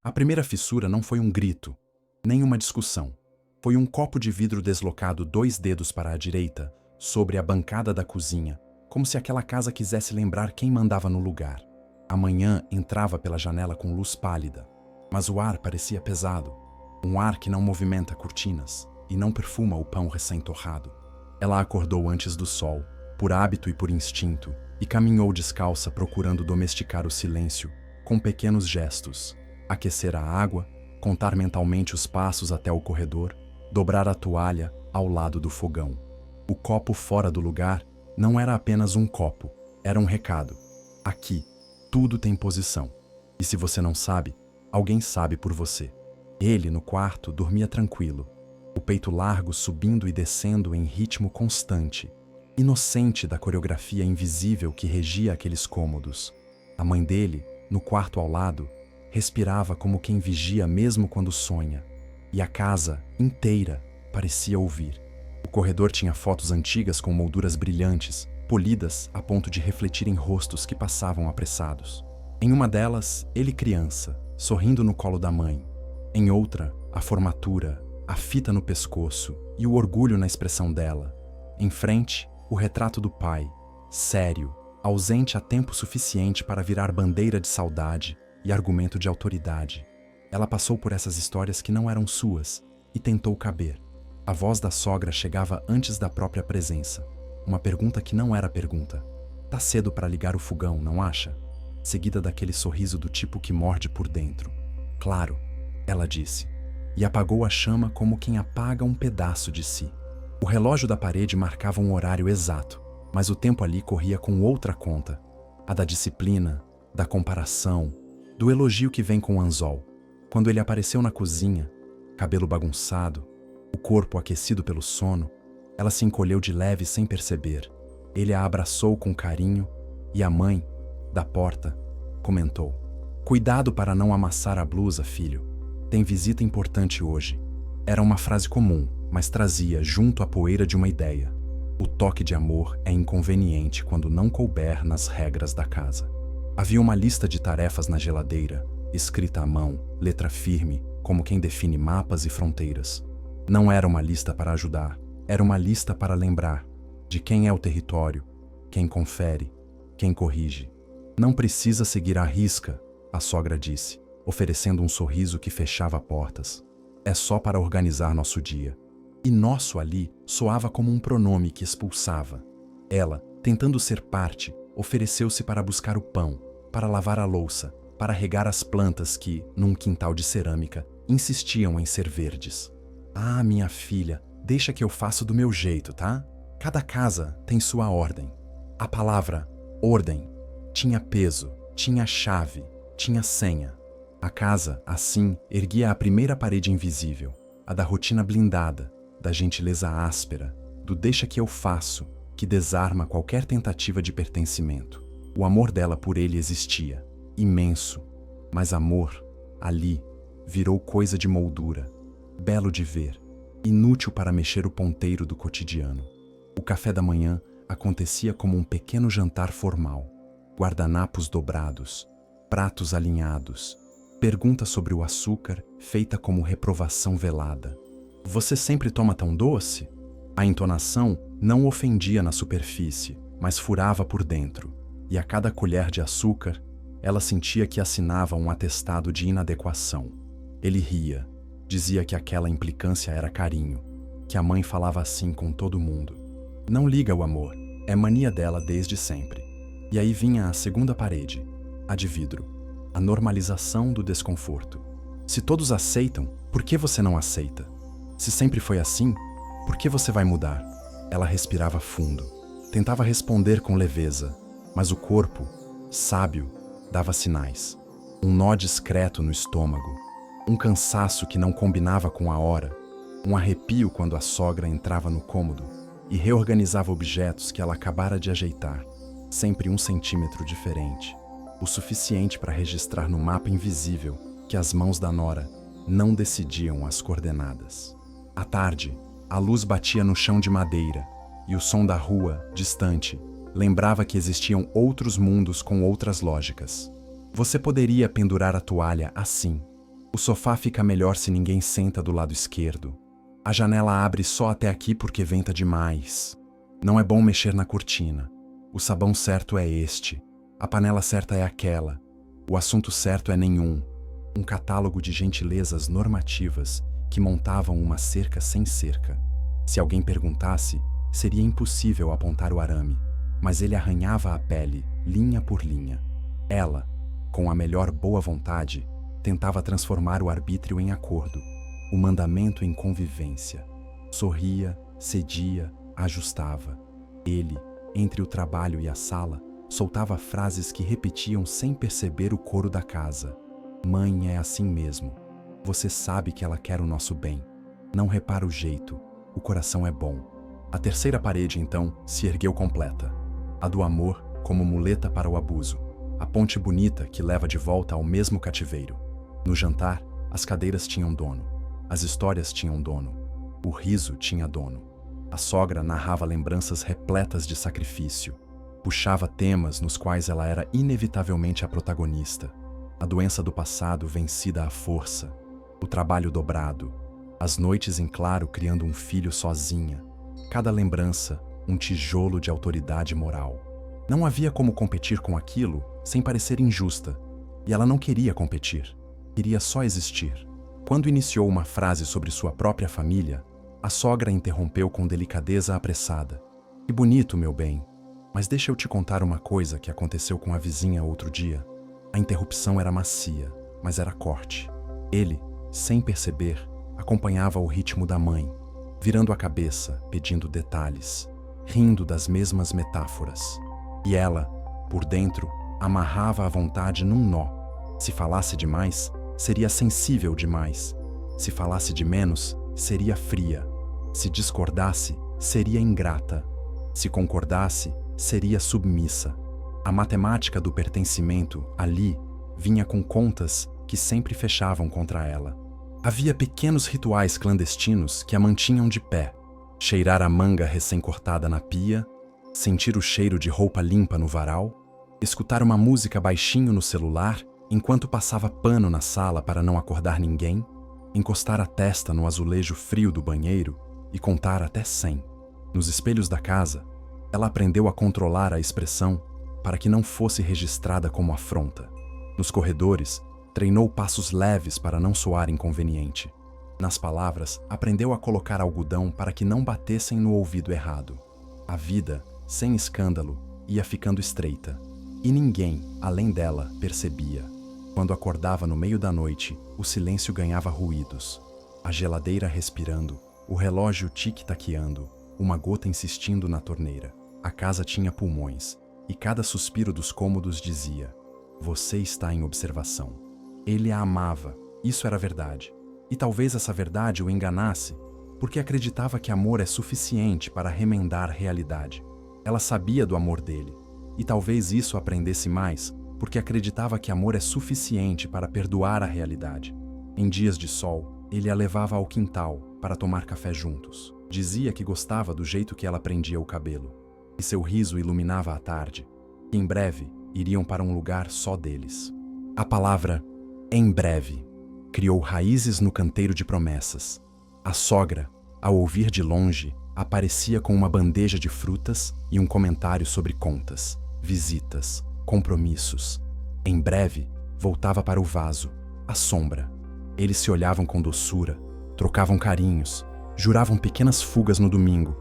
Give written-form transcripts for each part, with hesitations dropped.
A primeira fissura não foi um grito, nem uma discussão. Foi um copo de vidro deslocado 2 dedos para a direita, sobre a bancada da cozinha, como se aquela casa quisesse lembrar quem mandava no lugar. A manhã entrava pela janela com luz pálida, mas o ar parecia pesado, um ar que não movimenta cortinas e não perfuma o pão recém-torrado. Ela acordou antes do sol, por hábito e por instinto, e caminhou descalça procurando domesticar o silêncio, com pequenos gestos, aquecer a água, contar mentalmente os passos até o corredor, dobrar a toalha ao lado do fogão. O copo fora do lugar não era apenas um copo, era um recado. Aqui, tudo tem posição. E se você não sabe, alguém sabe por você. Ele, no quarto, dormia tranquilo, o peito largo subindo e descendo em ritmo constante, inocente da coreografia invisível que regia aqueles cômodos. A mãe dele, no quarto ao lado, respirava como quem vigia mesmo quando sonha, e a casa inteira parecia ouvir. O corredor tinha fotos antigas com molduras brilhantes, polidas a ponto de refletirem rostos que passavam apressados. Em uma delas, ele criança, sorrindo no colo da mãe. Em outra, a formatura, a fita no pescoço e o orgulho na expressão dela. Em frente, o retrato do pai, sério, ausente há tempo suficiente para virar bandeira de saudade e argumento de autoridade. Ela passou por essas histórias que não eram suas e tentou caber. A voz da sogra chegava antes da própria presença. Uma pergunta que não era pergunta. Tá cedo para ligar o fogão, não acha? Seguida daquele sorriso do tipo que morde por dentro. Claro, ela disse, e apagou a chama como quem apaga um pedaço de si. O relógio da parede marcava um horário exato, mas o tempo ali corria com outra conta. A da disciplina, da comparação, do elogio que vem com o anzol. Quando ele apareceu na cozinha, cabelo bagunçado, o corpo aquecido pelo sono, ela se encolheu de leve sem perceber. Ele a abraçou com carinho e a mãe, da porta, comentou: "Cuidado para não amassar a blusa, filho. Tem visita importante hoje." Era uma frase comum, mas trazia junto a poeira de uma ideia. O toque de amor é inconveniente quando não couber nas regras da casa. Havia uma lista de tarefas na geladeira, escrita à mão, letra firme, como quem define mapas e fronteiras. Não era uma lista para ajudar, era uma lista para lembrar de quem é o território, quem confere, quem corrige. "Não precisa seguir à risca", a sogra disse, oferecendo um sorriso que fechava portas. "É só para organizar nosso dia." E nosso ali soava como um pronome que expulsava. Ela, tentando ser parte, ofereceu-se para buscar o pão, para lavar a louça, para regar as plantas que, num quintal de cerâmica, insistiam em ser verdes. "Ah, minha filha, deixa que eu faço do meu jeito, tá? Cada casa tem sua ordem." A palavra ordem tinha peso, tinha chave, tinha senha. A casa, assim, erguia a primeira parede invisível, a da rotina blindada, da gentileza áspera, do deixa que eu faço, que desarma qualquer tentativa de pertencimento. O amor dela por ele existia, imenso, mas amor, ali, virou coisa de moldura, belo de ver, inútil para mexer o ponteiro do cotidiano. O café da manhã acontecia como um pequeno jantar formal, guardanapos dobrados, pratos alinhados, pergunta sobre o açúcar feita como reprovação velada. "Você sempre toma tão doce?" A entonação não ofendia na superfície, mas furava por dentro, e a cada colher de açúcar, ela sentia que assinava um atestado de inadequação. Ele ria, dizia que aquela implicância era carinho, que a mãe falava assim com todo mundo. Não liga o amor, é mania dela desde sempre. E aí vinha a segunda parede, a de vidro, a normalização do desconforto. Se todos aceitam, por que você não aceita? Se sempre foi assim, por que você vai mudar? Ela respirava fundo, tentava responder com leveza, mas o corpo, sábio, dava sinais. Um nó discreto no estômago, um cansaço que não combinava com a hora, um arrepio quando a sogra entrava no cômodo e reorganizava objetos que ela acabara de ajeitar, sempre 1 centímetro diferente, o suficiente para registrar no mapa invisível que as mãos da nora não decidiam as coordenadas. À tarde, a luz batia no chão de madeira e o som da rua, distante, lembrava que existiam outros mundos com outras lógicas. Você poderia pendurar a toalha assim, O sofá fica melhor se ninguém senta do lado esquerdo. A janela abre só até aqui porque venta demais. Não é bom mexer na cortina. O sabão certo é este. A panela certa é aquela. O assunto certo é nenhum. Um catálogo de gentilezas normativas que montavam uma cerca sem cerca. Se alguém perguntasse, seria impossível apontar o arame, mas ele arranhava a pele, linha por linha. Ela, com a melhor boa vontade, tentava transformar o arbítrio em acordo, o mandamento em convivência. Sorria, cedia, ajustava. Ele, entre o trabalho e a sala, soltava frases que repetiam sem perceber o coro da casa. Mãe é assim mesmo. Você sabe que ela quer o nosso bem. Não repara o jeito. O coração é bom. A terceira parede, então, se ergueu completa. A do amor como muleta para o abuso. A ponte bonita que leva de volta ao mesmo cativeiro. No jantar, as cadeiras tinham dono. As histórias tinham dono. O riso tinha dono. A sogra narrava lembranças repletas de sacrifício. Puxava temas nos quais ela era inevitavelmente a protagonista. A doença do passado vencida à força. O trabalho dobrado. As noites em claro criando um filho sozinha. Cada lembrança, um tijolo de autoridade moral. Não havia como competir com aquilo sem parecer injusta. E ela não queria competir. Queria só existir. Quando iniciou uma frase sobre sua própria família, a sogra interrompeu com delicadeza apressada. Que bonito, meu bem. Mas deixa eu te contar uma coisa que aconteceu com a vizinha outro dia. A interrupção era macia, mas era corte. Ele, sem perceber, acompanhava o ritmo da mãe, virando a cabeça, pedindo detalhes, rindo das mesmas metáforas. E ela, por dentro, amarrava a vontade num nó. Se falasse demais, seria sensível demais. Se falasse de menos, seria fria. Se discordasse, seria ingrata. Se concordasse, seria submissa. A matemática do pertencimento, ali, vinha com contas que sempre fechavam contra ela. Havia pequenos rituais clandestinos que a mantinham de pé. Cheirar a manga recém-cortada na pia, sentir o cheiro de roupa limpa no varal, escutar uma música baixinho no celular enquanto passava pano na sala para não acordar ninguém, encostar a testa no azulejo frio do banheiro e contar até 100. Nos espelhos da casa, ela aprendeu a controlar a expressão para que não fosse registrada como afronta. Nos corredores, treinou passos leves para não soar inconveniente. Nas palavras, aprendeu a colocar algodão para que não batessem no ouvido errado. A vida, sem escândalo, ia ficando estreita. E ninguém, além dela, percebia. Quando acordava no meio da noite, o silêncio ganhava ruídos. A geladeira respirando, o relógio tic-taqueando, uma gota insistindo na torneira. A casa tinha pulmões, e cada suspiro dos cômodos dizia: você está em observação. Ele a amava, isso era verdade. E talvez essa verdade o enganasse, porque acreditava que amor é suficiente para remendar realidade. Ela sabia do amor dele, e talvez isso aprendesse mais, porque acreditava que amor é suficiente para perdoar a realidade. Em dias de sol, ele a levava ao quintal para tomar café juntos. Dizia que gostava do jeito que ela prendia o cabelo, e seu riso iluminava a tarde. Em breve, iriam para um lugar só deles. A palavra "em breve" criou raízes no canteiro de promessas. A sogra, ao ouvir de longe, aparecia com uma bandeja de frutas e um comentário sobre contas, visitas, compromissos. Em breve, voltava para o vaso, a sombra. Eles se olhavam com doçura, trocavam carinhos, juravam pequenas fugas no domingo,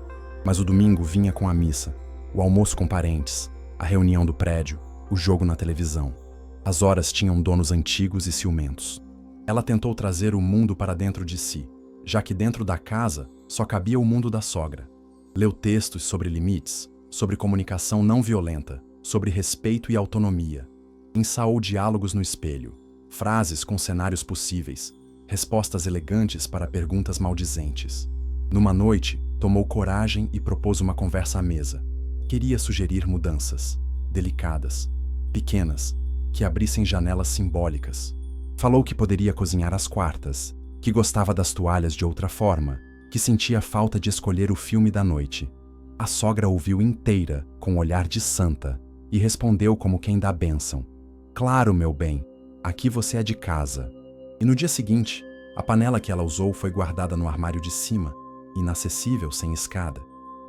mas o domingo vinha com a missa, o almoço com parentes, a reunião do prédio, o jogo na televisão. As horas tinham donos antigos e ciumentos. Ela tentou trazer o mundo para dentro de si, já que dentro da casa só cabia o mundo da sogra. Leu textos sobre limites, sobre comunicação não violenta, sobre respeito e autonomia. Ensaiou diálogos no espelho, frases com cenários possíveis, respostas elegantes para perguntas maldizentes. Numa noite, tomou coragem e propôs uma conversa à mesa. Queria sugerir mudanças, delicadas, pequenas, que abrissem janelas simbólicas. Falou que poderia cozinhar às quartas, que gostava das toalhas de outra forma, que sentia falta de escolher o filme da noite. A sogra ouviu inteira, com olhar de santa, e respondeu como quem dá bênção: claro, meu bem, aqui você é de casa. E no dia seguinte, a panela que ela usou foi guardada no armário de cima, inacessível sem escada.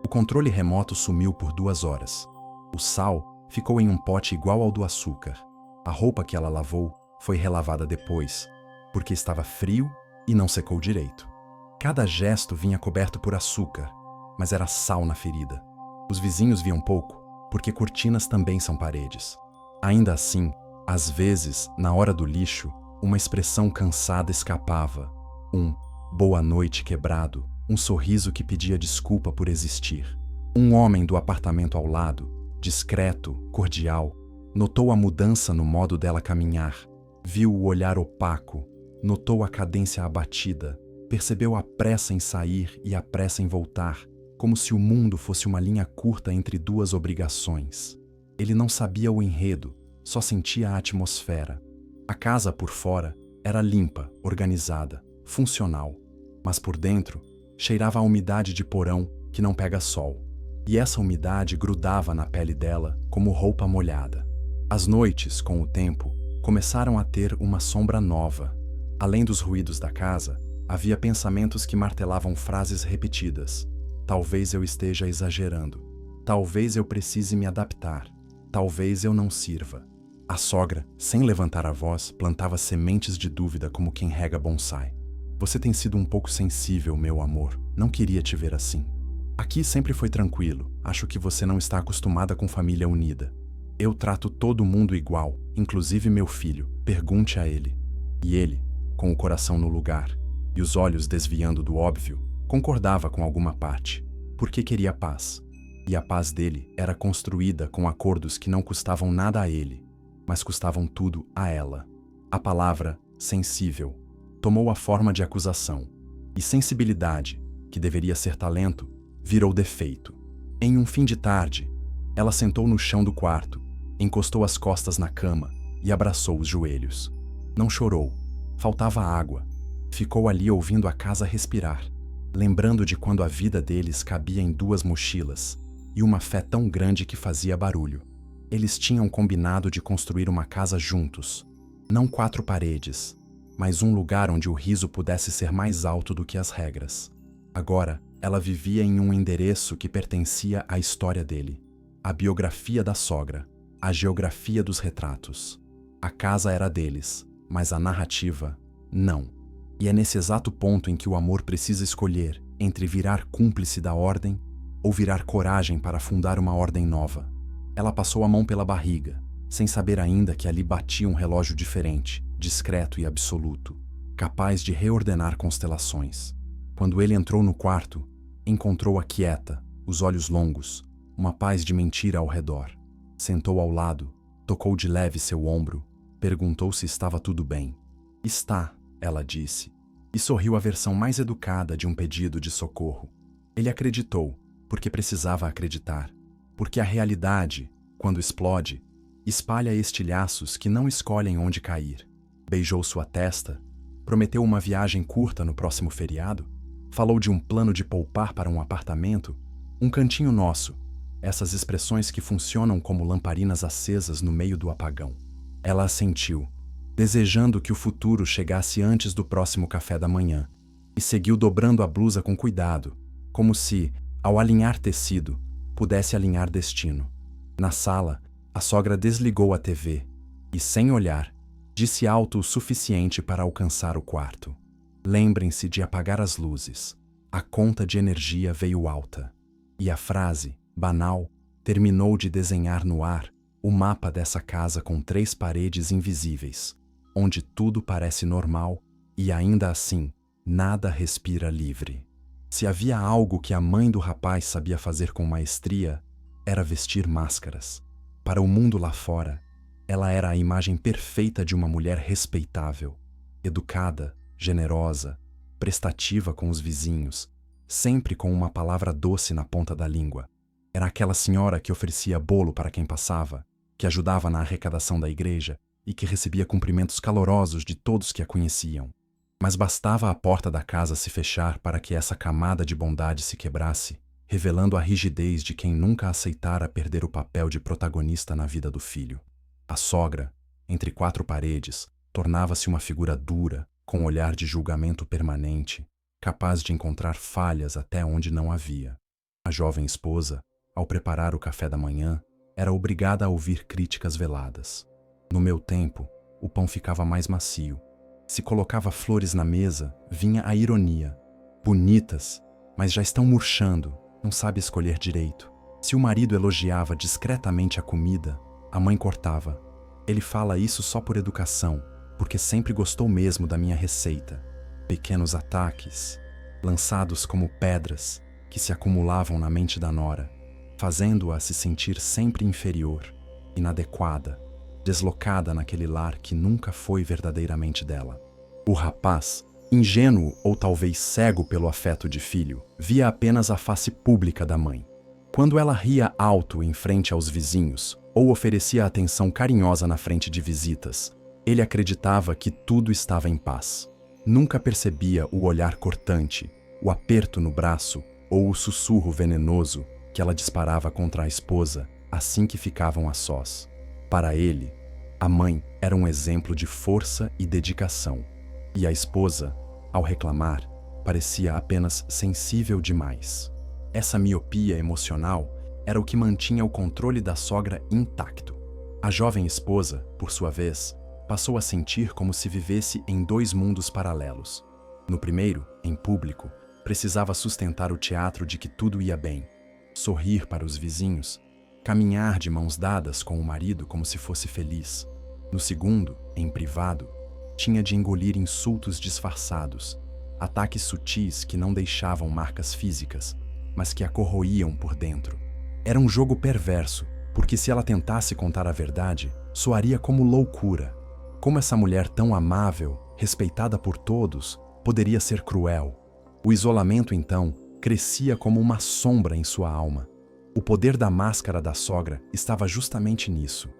O controle remoto sumiu por 2 horas. O sal ficou em um pote igual ao do açúcar. A roupa que ela lavou foi relavada depois, porque estava frio e não secou direito. Cada gesto vinha coberto por açúcar, mas era sal na ferida. Os vizinhos viam pouco, porque cortinas também são paredes. Ainda assim, às vezes, na hora do lixo, uma expressão cansada escapava. Um boa noite quebrado, um sorriso que pedia desculpa por existir. Um homem do apartamento ao lado, discreto, cordial, notou a mudança no modo dela caminhar, viu o olhar opaco, notou a cadência abatida, percebeu a pressa em sair e a pressa em voltar, como se o mundo fosse uma linha curta entre 2 obrigações. Ele não sabia o enredo, só sentia a atmosfera. A casa por fora era limpa, organizada, funcional, mas por dentro cheirava a umidade de porão que não pega sol. E essa umidade grudava na pele dela como roupa molhada. As noites, com o tempo, começaram a ter uma sombra nova. Além dos ruídos da casa, havia pensamentos que martelavam frases repetidas. Talvez eu esteja exagerando. Talvez eu precise me adaptar. Talvez eu não sirva. A sogra, sem levantar a voz, plantava sementes de dúvida como quem rega bonsai. Você tem sido um pouco sensível, meu amor. Não queria te ver assim. Aqui sempre foi tranquilo. Acho que você não está acostumada com família unida. Eu trato todo mundo igual, inclusive meu filho. Pergunte a ele. E ele, com o coração no lugar e os olhos desviando do óbvio, concordava com alguma parte, porque queria paz. E a paz dele era construída com acordos que não custavam nada a ele, mas custavam tudo a ela. A palavra sensível tomou a forma de acusação, e sensibilidade, que deveria ser talento, virou defeito. Em um fim de tarde, ela sentou no chão do quarto, encostou as costas na cama e abraçou os joelhos. Não chorou, faltava água. Ficou ali ouvindo a casa respirar, lembrando de quando a vida deles cabia em 2 mochilas e uma fé tão grande que fazia barulho. Eles tinham combinado de construir uma casa juntos, não 4 paredes, mas um lugar onde o riso pudesse ser mais alto do que as regras. Agora, ela vivia em um endereço que pertencia à história dele, a biografia da sogra, a geografia dos retratos. A casa era deles, mas a narrativa, não. E é nesse exato ponto em que o amor precisa escolher entre virar cúmplice da ordem ou virar coragem para fundar uma ordem nova. Ela passou a mão pela barriga, sem saber ainda que ali batia um relógio diferente, discreto e absoluto, capaz de reordenar constelações. Quando ele entrou no quarto, encontrou-a quieta, os olhos longos, uma paz de mentira ao redor. Sentou ao lado, tocou de leve seu ombro, perguntou se estava tudo bem. Está, ela disse, e sorriu a versão mais educada de um pedido de socorro. Ele acreditou, porque precisava acreditar, porque a realidade, quando explode, espalha estilhaços que não escolhem onde cair. Beijou sua testa, prometeu uma viagem curta no próximo feriado, falou de um plano de poupar para um apartamento, um cantinho nosso, essas expressões que funcionam como lamparinas acesas no meio do apagão. Ela assentiu, desejando que o futuro chegasse antes do próximo café da manhã, e seguiu dobrando a blusa com cuidado, como se, ao alinhar tecido, pudesse alinhar destino. Na sala, a sogra desligou a TV e, sem olhar, disse alto o suficiente para alcançar o quarto. Lembrem-se de apagar as luzes. A conta de energia veio alta. E a frase, banal, terminou de desenhar no ar o mapa dessa casa com 3 paredes invisíveis, onde tudo parece normal e ainda assim nada respira livre. Se havia algo que a mãe do rapaz sabia fazer com maestria, era vestir máscaras. Para o mundo lá fora, ela era a imagem perfeita de uma mulher respeitável, educada, generosa, prestativa com os vizinhos, sempre com uma palavra doce na ponta da língua. Era aquela senhora que oferecia bolo para quem passava, que ajudava na arrecadação da igreja e que recebia cumprimentos calorosos de todos que a conheciam. Mas bastava a porta da casa se fechar para que essa camada de bondade se quebrasse, revelando a rigidez de quem nunca aceitara perder o papel de protagonista na vida do filho. A sogra, entre 4 paredes, tornava-se uma figura dura, com olhar de julgamento permanente, capaz de encontrar falhas até onde não havia. A jovem esposa, ao preparar o café da manhã, era obrigada a ouvir críticas veladas. No meu tempo, o pão ficava mais macio. Se colocava flores na mesa, vinha a ironia. Bonitas, mas já estão murchando, não sabe escolher direito. Se o marido elogiava discretamente a comida, a mãe cortava. Ele fala isso só por educação, porque sempre gostou mesmo da minha receita. Pequenos ataques, lançados como pedras, que se acumulavam na mente da nora, fazendo-a se sentir sempre inferior, inadequada, deslocada naquele lar que nunca foi verdadeiramente dela. O rapaz, ingênuo ou talvez cego pelo afeto de filho, via apenas a face pública da mãe. Quando ela ria alto em frente aos vizinhos ou oferecia atenção carinhosa na frente de visitas, ele acreditava que tudo estava em paz. Nunca percebia o olhar cortante, o aperto no braço ou o sussurro venenoso que ela disparava contra a esposa assim que ficavam a sós. Para ele, a mãe era um exemplo de força e dedicação, e a esposa, ao reclamar, parecia apenas sensível demais. Essa miopia emocional era o que mantinha o controle da sogra intacto. A jovem esposa, por sua vez, passou a sentir como se vivesse em dois mundos paralelos. No primeiro, em público, precisava sustentar o teatro de que tudo ia bem, sorrir para os vizinhos, caminhar de mãos dadas com o marido como se fosse feliz. No segundo, em privado, tinha de engolir insultos disfarçados, ataques sutis que não deixavam marcas físicas, mas que a corroíam por dentro. Era um jogo perverso, porque se ela tentasse contar a verdade, soaria como loucura. Como essa mulher tão amável, respeitada por todos, poderia ser cruel? O isolamento, então, crescia como uma sombra em sua alma. O poder da máscara da sogra estava justamente nisso,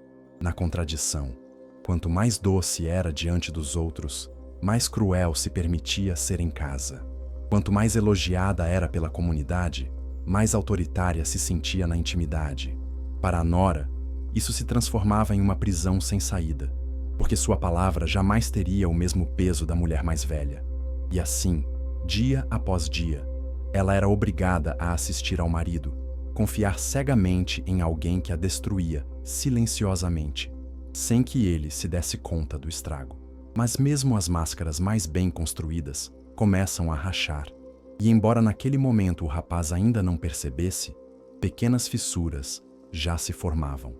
na contradição. Quanto mais doce era diante dos outros, mais cruel se permitia ser em casa. Quanto mais elogiada era pela comunidade, mais autoritária se sentia na intimidade. Para a nora, isso se transformava em uma prisão sem saída, porque sua palavra jamais teria o mesmo peso da mulher mais velha. E assim, dia após dia, ela era obrigada a assistir ao marido, confiar cegamente em alguém que a destruía, silenciosamente, sem que ele se desse conta do estrago. Mas mesmo as máscaras mais bem construídas começam a rachar. E embora naquele momento o rapaz ainda não percebesse, pequenas fissuras já se formavam.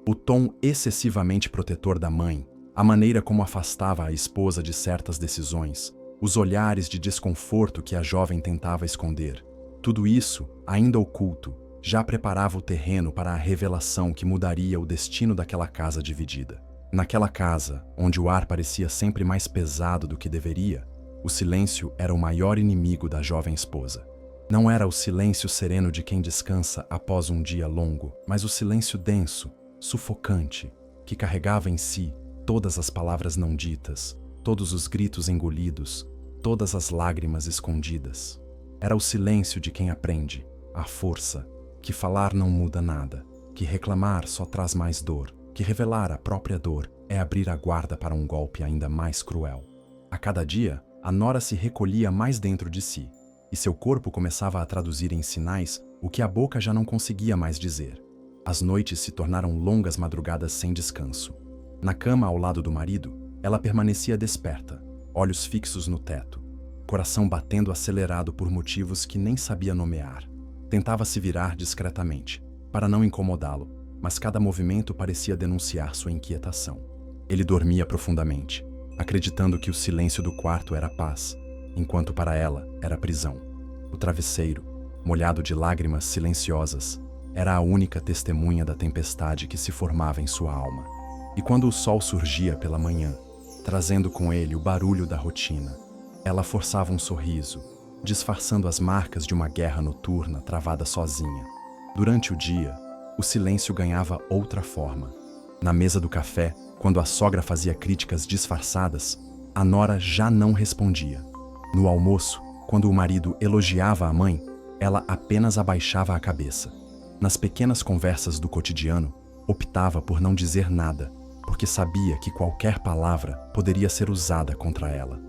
O tom excessivamente protetor da mãe, a maneira como afastava a esposa de certas decisões, os olhares de desconforto que a jovem tentava esconder, tudo isso, ainda oculto, já preparava o terreno para a revelação que mudaria o destino daquela casa dividida. Naquela casa, onde o ar parecia sempre mais pesado do que deveria, o silêncio era o maior inimigo da jovem esposa. Não era o silêncio sereno de quem descansa após um dia longo, mas o silêncio denso, sufocante, que carregava em si todas as palavras não ditas, todos os gritos engolidos, todas as lágrimas escondidas. Era o silêncio de quem aprende, à força, que falar não muda nada, que reclamar só traz mais dor, que revelar a própria dor é abrir a guarda para um golpe ainda mais cruel. A cada dia, a nora se recolhia mais dentro de si, e seu corpo começava a traduzir em sinais o que a boca já não conseguia mais dizer. As noites se tornaram longas madrugadas sem descanso. Na cama ao lado do marido, ela permanecia desperta, olhos fixos no teto, coração batendo acelerado por motivos que nem sabia nomear. Tentava se virar discretamente, para não incomodá-lo, mas cada movimento parecia denunciar sua inquietação. Ele dormia profundamente, acreditando que o silêncio do quarto era paz, enquanto para ela era prisão. O travesseiro, molhado de lágrimas silenciosas, era a única testemunha da tempestade que se formava em sua alma. E quando o sol surgia pela manhã, trazendo com ele o barulho da rotina, ela forçava um sorriso, disfarçando as marcas de uma guerra noturna travada sozinha. Durante o dia, o silêncio ganhava outra forma. Na mesa do café, quando a sogra fazia críticas disfarçadas, a nora já não respondia. No almoço, quando o marido elogiava a mãe, ela apenas abaixava a cabeça. Nas pequenas conversas do cotidiano, optava por não dizer nada, porque sabia que qualquer palavra poderia ser usada contra ela.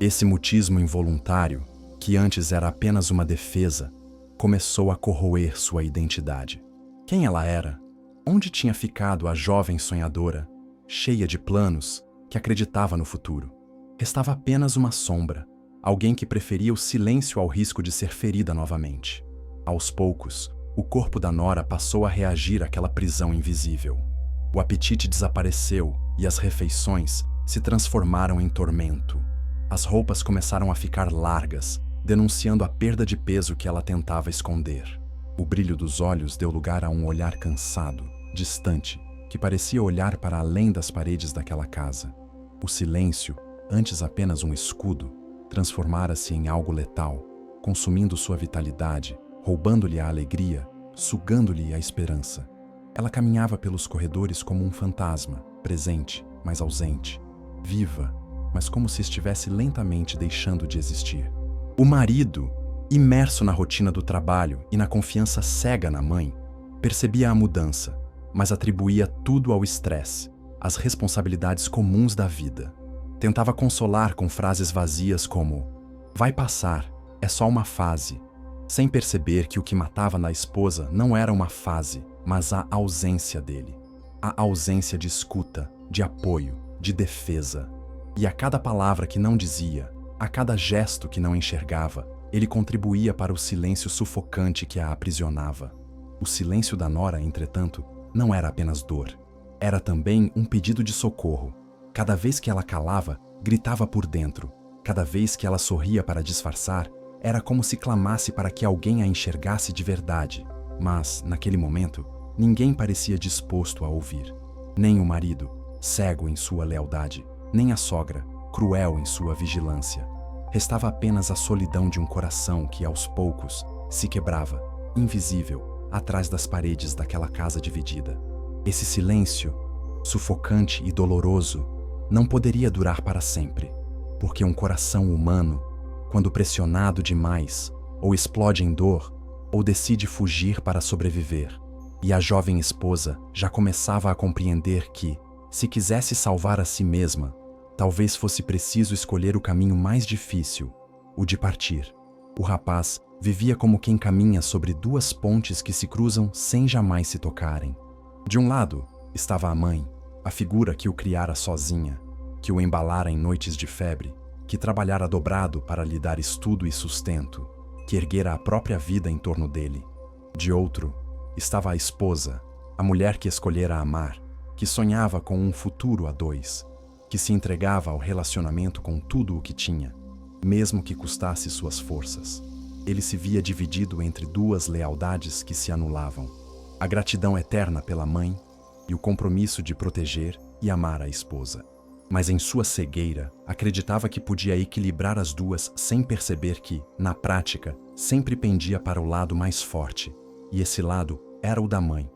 Esse mutismo involuntário, que antes era apenas uma defesa, começou a corroer sua identidade. Quem ela era? Onde tinha ficado a jovem sonhadora, cheia de planos, que acreditava no futuro? Restava apenas uma sombra, alguém que preferia o silêncio ao risco de ser ferida novamente. Aos poucos, o corpo da nora passou a reagir àquela prisão invisível. O apetite desapareceu e as refeições se transformaram em tormento. As roupas começaram a ficar largas, denunciando a perda de peso que ela tentava esconder. O brilho dos olhos deu lugar a um olhar cansado, distante, que parecia olhar para além das paredes daquela casa. O silêncio, antes apenas um escudo, transformara-se em algo letal, consumindo sua vitalidade, roubando-lhe a alegria, sugando-lhe a esperança. Ela caminhava pelos corredores como um fantasma, presente, mas ausente, viva, mas como se estivesse lentamente deixando de existir. O marido, imerso na rotina do trabalho e na confiança cega na mãe, percebia a mudança, mas atribuía tudo ao estresse, às responsabilidades comuns da vida. Tentava consolar com frases vazias como "vai passar, é só uma fase", sem perceber que o que matava na esposa não era uma fase, mas a ausência dele. A ausência de escuta, de apoio, de defesa. E a cada palavra que não dizia, a cada gesto que não enxergava, ele contribuía para o silêncio sufocante que a aprisionava. O silêncio da nora, entretanto, não era apenas dor. Era também um pedido de socorro. Cada vez que ela calava, gritava por dentro. Cada vez que ela sorria para disfarçar, era como se clamasse para que alguém a enxergasse de verdade. Mas, naquele momento, ninguém parecia disposto a ouvir. Nem o marido, cego em sua lealdade, nem a sogra, cruel em sua vigilância. Restava apenas a solidão de um coração que, aos poucos, se quebrava, invisível, atrás das paredes daquela casa dividida. Esse silêncio, sufocante e doloroso, não poderia durar para sempre, porque um coração humano, quando pressionado demais, ou explode em dor, ou decide fugir para sobreviver. E a jovem esposa já começava a compreender que, se quisesse salvar a si mesma, talvez fosse preciso escolher o caminho mais difícil, o de partir. O rapaz vivia como quem caminha sobre duas pontes que se cruzam sem jamais se tocarem. De um lado estava a mãe, a figura que o criara sozinha, que o embalara em noites de febre, que trabalhara dobrado para lhe dar estudo e sustento, que erguera a própria vida em torno dele. De outro estava a esposa, a mulher que escolhera amar, que sonhava com um futuro a dois, que se entregava ao relacionamento com tudo o que tinha, mesmo que custasse suas forças. Ele se via dividido entre duas lealdades que se anulavam: a gratidão eterna pela mãe e o compromisso de proteger e amar a esposa. Mas em sua cegueira, acreditava que podia equilibrar as duas sem perceber que, na prática, sempre pendia para o lado mais forte, e esse lado era o da mãe.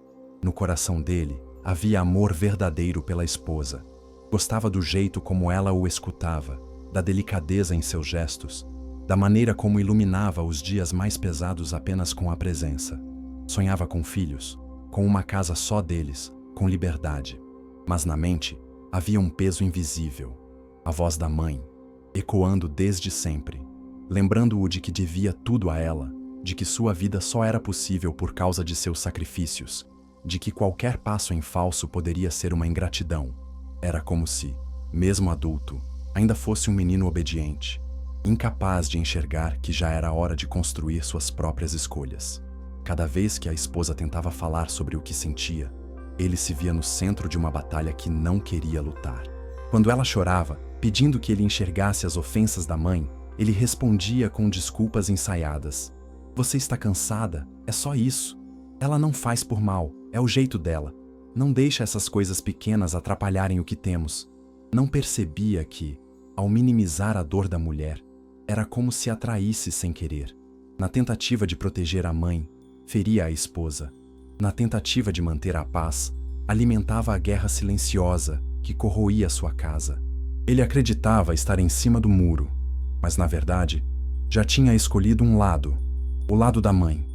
No coração dele, havia amor verdadeiro pela esposa. Gostava do jeito como ela o escutava, da delicadeza em seus gestos, da maneira como iluminava os dias mais pesados apenas com a presença. Sonhava com filhos, com uma casa só deles, com liberdade. Mas na mente havia um peso invisível, a voz da mãe, ecoando desde sempre, lembrando-o de que devia tudo a ela, de que sua vida só era possível por causa de seus sacrifícios, de que qualquer passo em falso poderia ser uma ingratidão. Era como se, mesmo adulto, ainda fosse um menino obediente, incapaz de enxergar que já era hora de construir suas próprias escolhas. Cada vez que a esposa tentava falar sobre o que sentia, ele se via no centro de uma batalha que não queria lutar. Quando ela chorava, pedindo que ele enxergasse as ofensas da mãe, ele respondia com desculpas ensaiadas. "Você está cansada? É só isso. Ela não faz por mal, é o jeito dela. Não deixa essas coisas pequenas atrapalharem o que temos." Não percebia que, ao minimizar a dor da mulher, era como se a traísse sem querer. Na tentativa de proteger a mãe, feria a esposa. Na tentativa de manter a paz, alimentava a guerra silenciosa que corroía sua casa. Ele acreditava estar em cima do muro, mas na verdade, já tinha escolhido um lado, o lado da mãe.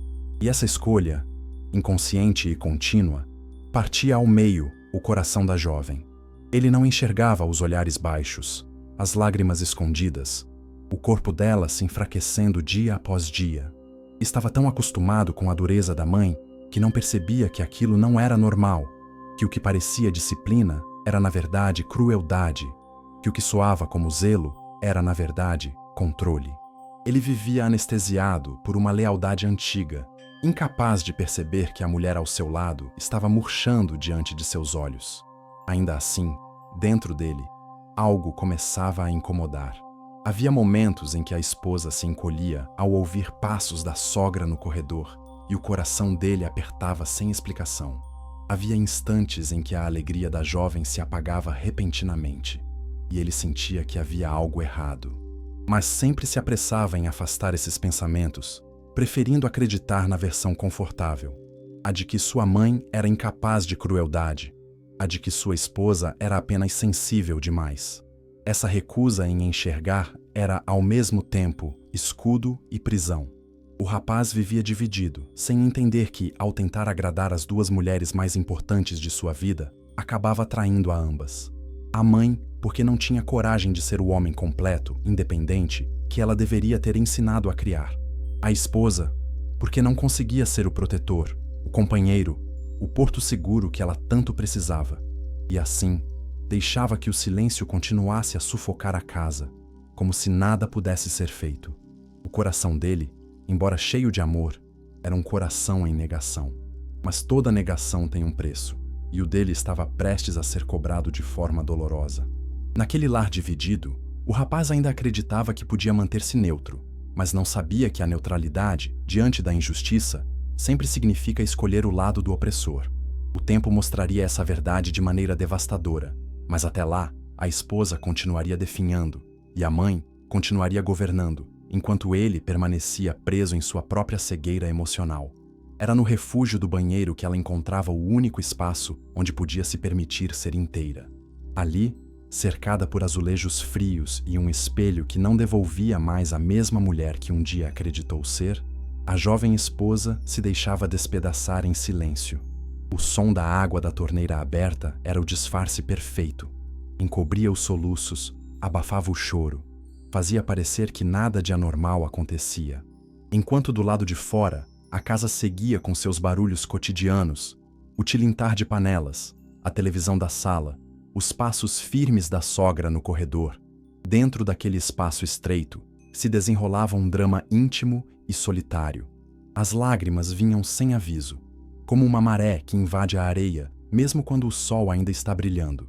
E essa escolha, inconsciente e contínua, partia ao meio o coração da jovem. Ele não enxergava os olhares baixos, as lágrimas escondidas, o corpo dela se enfraquecendo dia após dia. Estava tão acostumado com a dureza da mãe que não percebia que aquilo não era normal, que o que parecia disciplina era na verdade crueldade, que o que soava como zelo era na verdade controle. Ele vivia anestesiado por uma lealdade antiga, incapaz de perceber que a mulher ao seu lado estava murchando diante de seus olhos. Ainda assim, dentro dele, algo começava a incomodar. Havia momentos em que a esposa se encolhia ao ouvir passos da sogra no corredor e o coração dele apertava sem explicação. Havia instantes em que a alegria da jovem se apagava repentinamente e ele sentia que havia algo errado. Mas sempre se apressava em afastar esses pensamentos, preferindo acreditar na versão confortável, a de que sua mãe era incapaz de crueldade, a de que sua esposa era apenas sensível demais. Essa recusa em enxergar era, ao mesmo tempo, escudo e prisão. O rapaz vivia dividido, sem entender que, ao tentar agradar as duas mulheres mais importantes de sua vida, acabava traindo a ambas. A mãe, porque não tinha coragem de ser o homem completo, independente, que ela deveria ter ensinado a criar. A esposa, porque não conseguia ser o protetor, o companheiro, o porto seguro que ela tanto precisava. E assim, deixava que o silêncio continuasse a sufocar a casa, como se nada pudesse ser feito. O coração dele, embora cheio de amor, era um coração em negação. Mas toda negação tem um preço, e o dele estava prestes a ser cobrado de forma dolorosa. Naquele lar dividido, o rapaz ainda acreditava que podia manter-se neutro, mas não sabia que a neutralidade, diante da injustiça, sempre significa escolher o lado do opressor. O tempo mostraria essa verdade de maneira devastadora, mas até lá, a esposa continuaria definhando e a mãe continuaria governando, enquanto ele permanecia preso em sua própria cegueira emocional. Era no refúgio do banheiro que ela encontrava o único espaço onde podia se permitir ser inteira. Ali, cercada por azulejos frios e um espelho que não devolvia mais a mesma mulher que um dia acreditou ser, a jovem esposa se deixava despedaçar em silêncio. O som da água da torneira aberta era o disfarce perfeito. Encobria os soluços, abafava o choro, fazia parecer que nada de anormal acontecia. Enquanto do lado de fora, a casa seguia com seus barulhos cotidianos, o tilintar de panelas, a televisão da sala, os passos firmes da sogra no corredor. Dentro daquele espaço estreito, se desenrolava um drama íntimo e solitário. As lágrimas vinham sem aviso, como uma maré que invade a areia, mesmo quando o sol ainda está brilhando.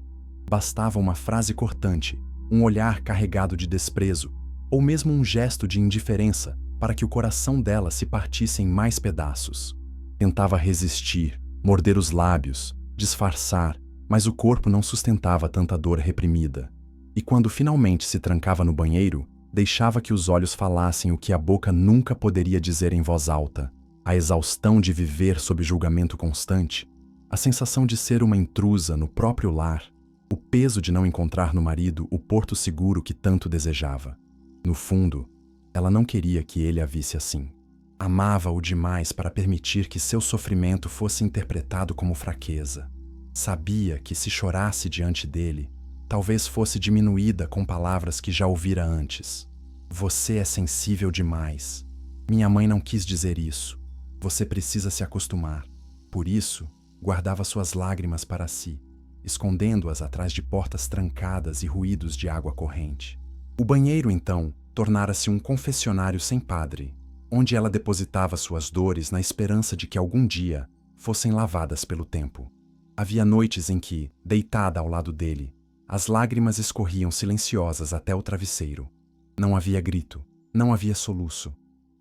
Bastava uma frase cortante, um olhar carregado de desprezo, ou mesmo um gesto de indiferença para que o coração dela se partisse em mais pedaços. Tentava resistir, morder os lábios, disfarçar, mas o corpo não sustentava tanta dor reprimida. E quando finalmente se trancava no banheiro, deixava que os olhos falassem o que a boca nunca poderia dizer em voz alta. A exaustão de viver sob julgamento constante, a sensação de ser uma intrusa no próprio lar, o peso de não encontrar no marido o porto seguro que tanto desejava. No fundo, ela não queria que ele a visse assim. Amava-o demais para permitir que seu sofrimento fosse interpretado como fraqueza. Sabia que se chorasse diante dele, talvez fosse diminuída com palavras que já ouvira antes. Você é sensível demais. Minha mãe não quis dizer isso. Você precisa se acostumar. Por isso, guardava suas lágrimas para si, escondendo-as atrás de portas trancadas e ruídos de água corrente. O banheiro, então, tornara-se um confessionário sem padre, onde ela depositava suas dores na esperança de que algum dia fossem lavadas pelo tempo. Havia noites em que, deitada ao lado dele, as lágrimas escorriam silenciosas até o travesseiro. Não havia grito, não havia soluço,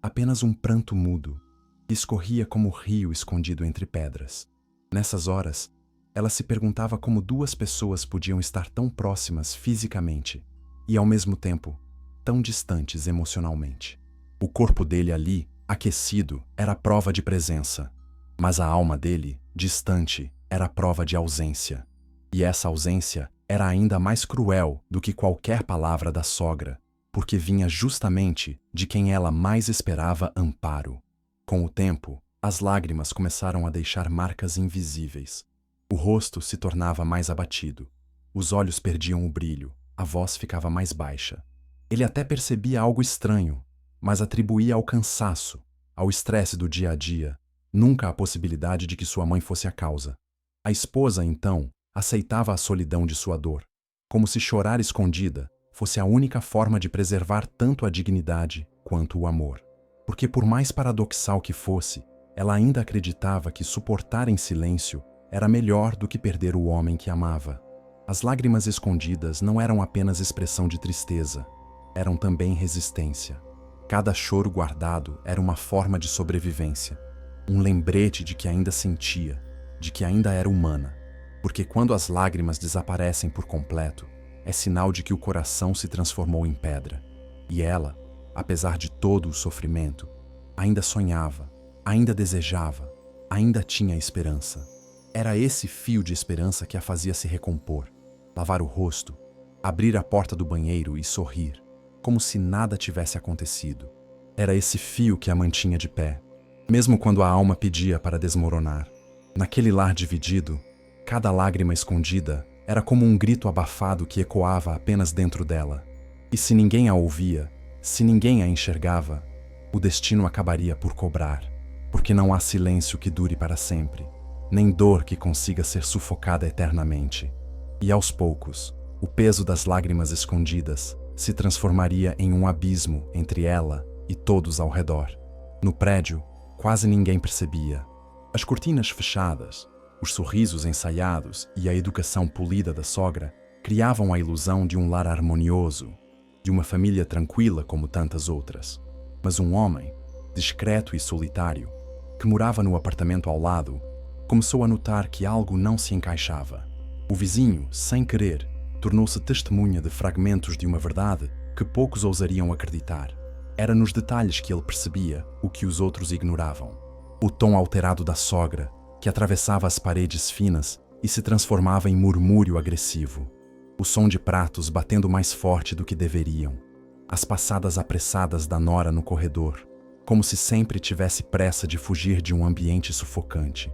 apenas um pranto mudo, que escorria como rio escondido entre pedras. Nessas horas, ela se perguntava como duas pessoas podiam estar tão próximas fisicamente e, ao mesmo tempo, tão distantes emocionalmente. O corpo dele ali, aquecido, era prova de presença, mas a alma dele, distante, era prova de ausência. E essa ausência era ainda mais cruel do que qualquer palavra da sogra, porque vinha justamente de quem ela mais esperava amparo. Com o tempo, as lágrimas começaram a deixar marcas invisíveis. O rosto se tornava mais abatido. Os olhos perdiam o brilho, a voz ficava mais baixa. Ele até percebia algo estranho, mas atribuía ao cansaço, ao estresse do dia a dia, nunca a possibilidade de que sua mãe fosse a causa. A esposa, então, aceitava a solidão de sua dor, como se chorar escondida fosse a única forma de preservar tanto a dignidade quanto o amor. Porque, por mais paradoxal que fosse, ela ainda acreditava que suportar em silêncio era melhor do que perder o homem que amava. As lágrimas escondidas não eram apenas expressão de tristeza, eram também resistência. Cada choro guardado era uma forma de sobrevivência, um lembrete de que ainda sentia, de que ainda era humana. Porque quando as lágrimas desaparecem por completo, é sinal de que o coração se transformou em pedra. E ela, apesar de todo o sofrimento, ainda sonhava, ainda desejava, ainda tinha esperança. Era esse fio de esperança que a fazia se recompor, lavar o rosto, abrir a porta do banheiro e sorrir, como se nada tivesse acontecido. Era esse fio que a mantinha de pé, mesmo quando a alma pedia para desmoronar. Naquele lar dividido, cada lágrima escondida era como um grito abafado que ecoava apenas dentro dela. E se ninguém a ouvia, se ninguém a enxergava, o destino acabaria por cobrar, porque não há silêncio que dure para sempre, nem dor que consiga ser sufocada eternamente. E aos poucos, o peso das lágrimas escondidas se transformaria em um abismo entre ela e todos ao redor. No prédio, quase ninguém percebia. As cortinas fechadas, os sorrisos ensaiados e a educação polida da sogra criavam a ilusão de um lar harmonioso, de uma família tranquila como tantas outras. Mas um homem, discreto e solitário, que morava no apartamento ao lado, começou a notar que algo não se encaixava. O vizinho, sem querer, tornou-se testemunha de fragmentos de uma verdade que poucos ousariam acreditar. Era nos detalhes que ele percebia o que os outros ignoravam. O tom alterado da sogra, que atravessava as paredes finas e se transformava em murmúrio agressivo. O som de pratos batendo mais forte do que deveriam. As passadas apressadas da nora no corredor, como se sempre tivesse pressa de fugir de um ambiente sufocante.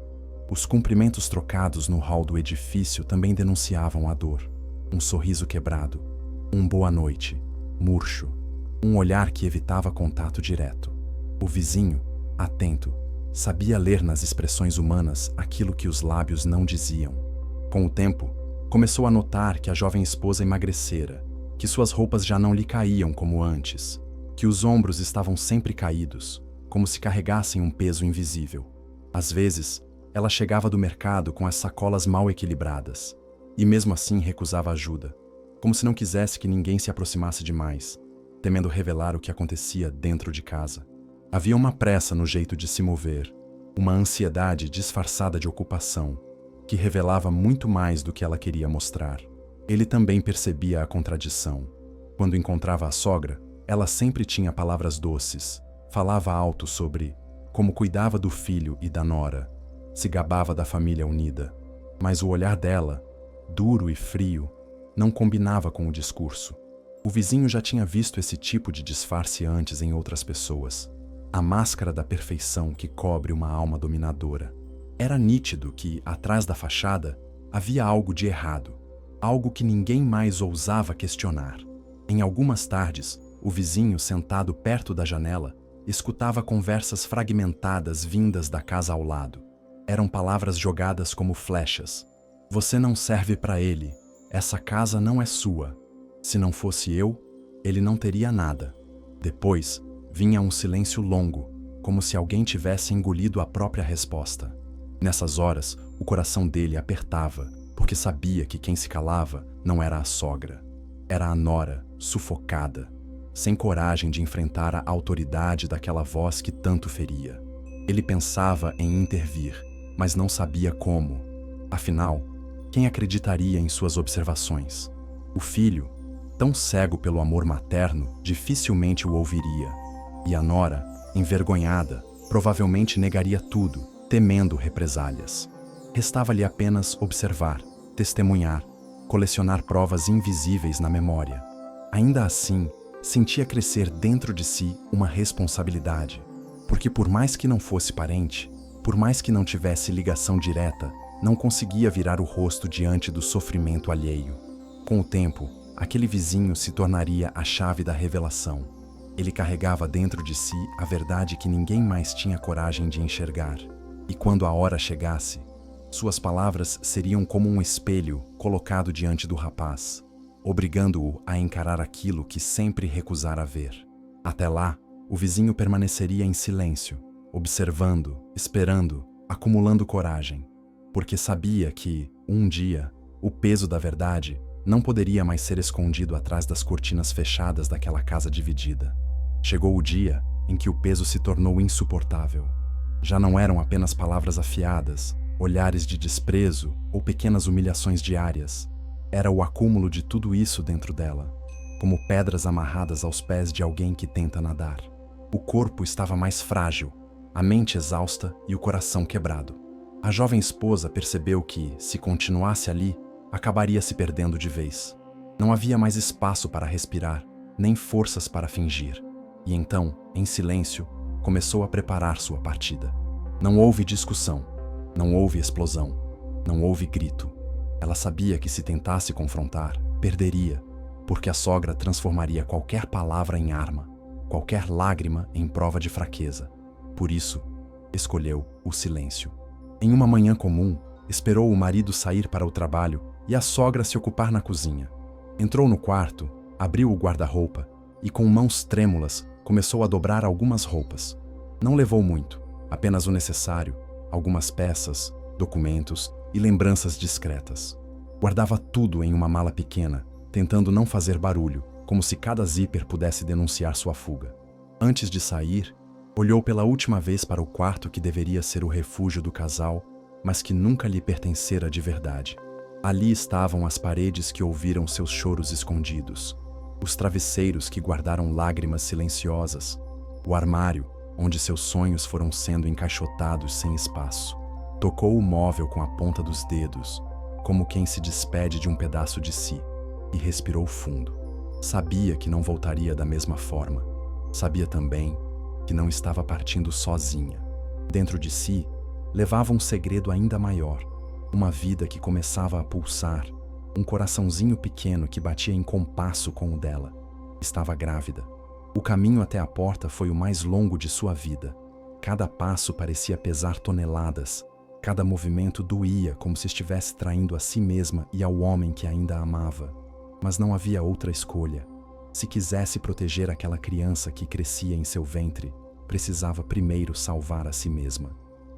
Os cumprimentos trocados no hall do edifício também denunciavam a dor. Um sorriso quebrado, um boa noite, murcho, um olhar que evitava contato direto. O vizinho, atento, sabia ler nas expressões humanas aquilo que os lábios não diziam. Com o tempo, começou a notar que a jovem esposa emagrecera, que suas roupas já não lhe caíam como antes, que os ombros estavam sempre caídos, como se carregassem um peso invisível. Às vezes, ela chegava do mercado com as sacolas mal equilibradas, e mesmo assim recusava ajuda, como se não quisesse que ninguém se aproximasse demais, temendo revelar o que acontecia dentro de casa. Havia uma pressa no jeito de se mover, uma ansiedade disfarçada de ocupação, que revelava muito mais do que ela queria mostrar. Ele também percebia a contradição. Quando encontrava a sogra, ela sempre tinha palavras doces, falava alto sobre como cuidava do filho e da nora, se gabava da família unida. Mas o olhar dela, duro e frio, não combinava com o discurso. O vizinho já tinha visto esse tipo de disfarce antes em outras pessoas. A máscara da perfeição que cobre uma alma dominadora. Era nítido que, atrás da fachada, havia algo de errado, algo que ninguém mais ousava questionar. Em algumas tardes, o vizinho, sentado perto da janela, escutava conversas fragmentadas vindas da casa ao lado. Eram palavras jogadas como flechas. Você não serve para ele. Essa casa não é sua. Se não fosse eu, ele não teria nada. Depois, vinha um silêncio longo, como se alguém tivesse engolido a própria resposta. Nessas horas, o coração dele apertava, porque sabia que quem se calava não era a sogra. Era a nora, sufocada, sem coragem de enfrentar a autoridade daquela voz que tanto feria. Ele pensava em intervir, mas não sabia como. Afinal, quem acreditaria em suas observações? O filho, tão cego pelo amor materno, dificilmente o ouviria. E a nora, envergonhada, provavelmente negaria tudo, temendo represálias. Restava-lhe apenas observar, testemunhar, colecionar provas invisíveis na memória. Ainda assim, sentia crescer dentro de si uma responsabilidade, porque por mais que não fosse parente, por mais que não tivesse ligação direta, não conseguia virar o rosto diante do sofrimento alheio. Com o tempo, aquele vizinho se tornaria a chave da revelação. Ele carregava dentro de si a verdade que ninguém mais tinha coragem de enxergar. E quando a hora chegasse, suas palavras seriam como um espelho colocado diante do rapaz, obrigando-o a encarar aquilo que sempre recusara ver. Até lá, o vizinho permaneceria em silêncio, observando, esperando, acumulando coragem, porque sabia que, um dia, o peso da verdade não poderia mais ser escondido atrás das cortinas fechadas daquela casa dividida. Chegou o dia em que o peso se tornou insuportável. Já não eram apenas palavras afiadas, olhares de desprezo ou pequenas humilhações diárias. Era o acúmulo de tudo isso dentro dela, como pedras amarradas aos pés de alguém que tenta nadar. O corpo estava mais frágil, a mente exausta e o coração quebrado. A jovem esposa percebeu que, se continuasse ali, acabaria se perdendo de vez. Não havia mais espaço para respirar, nem forças para fingir. E então, em silêncio, começou a preparar sua partida. Não houve discussão, não houve explosão, não houve grito. Ela sabia que se tentasse confrontar, perderia, porque a sogra transformaria qualquer palavra em arma, qualquer lágrima em prova de fraqueza. Por isso, escolheu o silêncio. Em uma manhã comum, esperou o marido sair para o trabalho e a sogra se ocupar na cozinha. Entrou no quarto, abriu o guarda-roupa e, com mãos trêmulas, começou a dobrar algumas roupas. Não levou muito, apenas o necessário, algumas peças, documentos e lembranças discretas. Guardava tudo em uma mala pequena, tentando não fazer barulho, como se cada zíper pudesse denunciar sua fuga. Antes de sair, olhou pela última vez para o quarto que deveria ser o refúgio do casal, mas que nunca lhe pertencera de verdade. Ali estavam as paredes que ouviram seus choros escondidos, os travesseiros que guardaram lágrimas silenciosas, o armário onde seus sonhos foram sendo encaixotados sem espaço. Tocou o móvel com a ponta dos dedos, como quem se despede de um pedaço de si, e respirou fundo. Sabia que não voltaria da mesma forma. Sabia também que não estava partindo sozinha. Dentro de si, levava um segredo ainda maior, uma vida que começava a pulsar, um coraçãozinho pequeno que batia em compasso com o dela. Estava grávida. O caminho até a porta foi o mais longo de sua vida. Cada passo parecia pesar toneladas. Cada movimento doía como se estivesse traindo a si mesma e ao homem que ainda a amava. Mas não havia outra escolha. Se quisesse proteger aquela criança que crescia em seu ventre, precisava primeiro salvar a si mesma.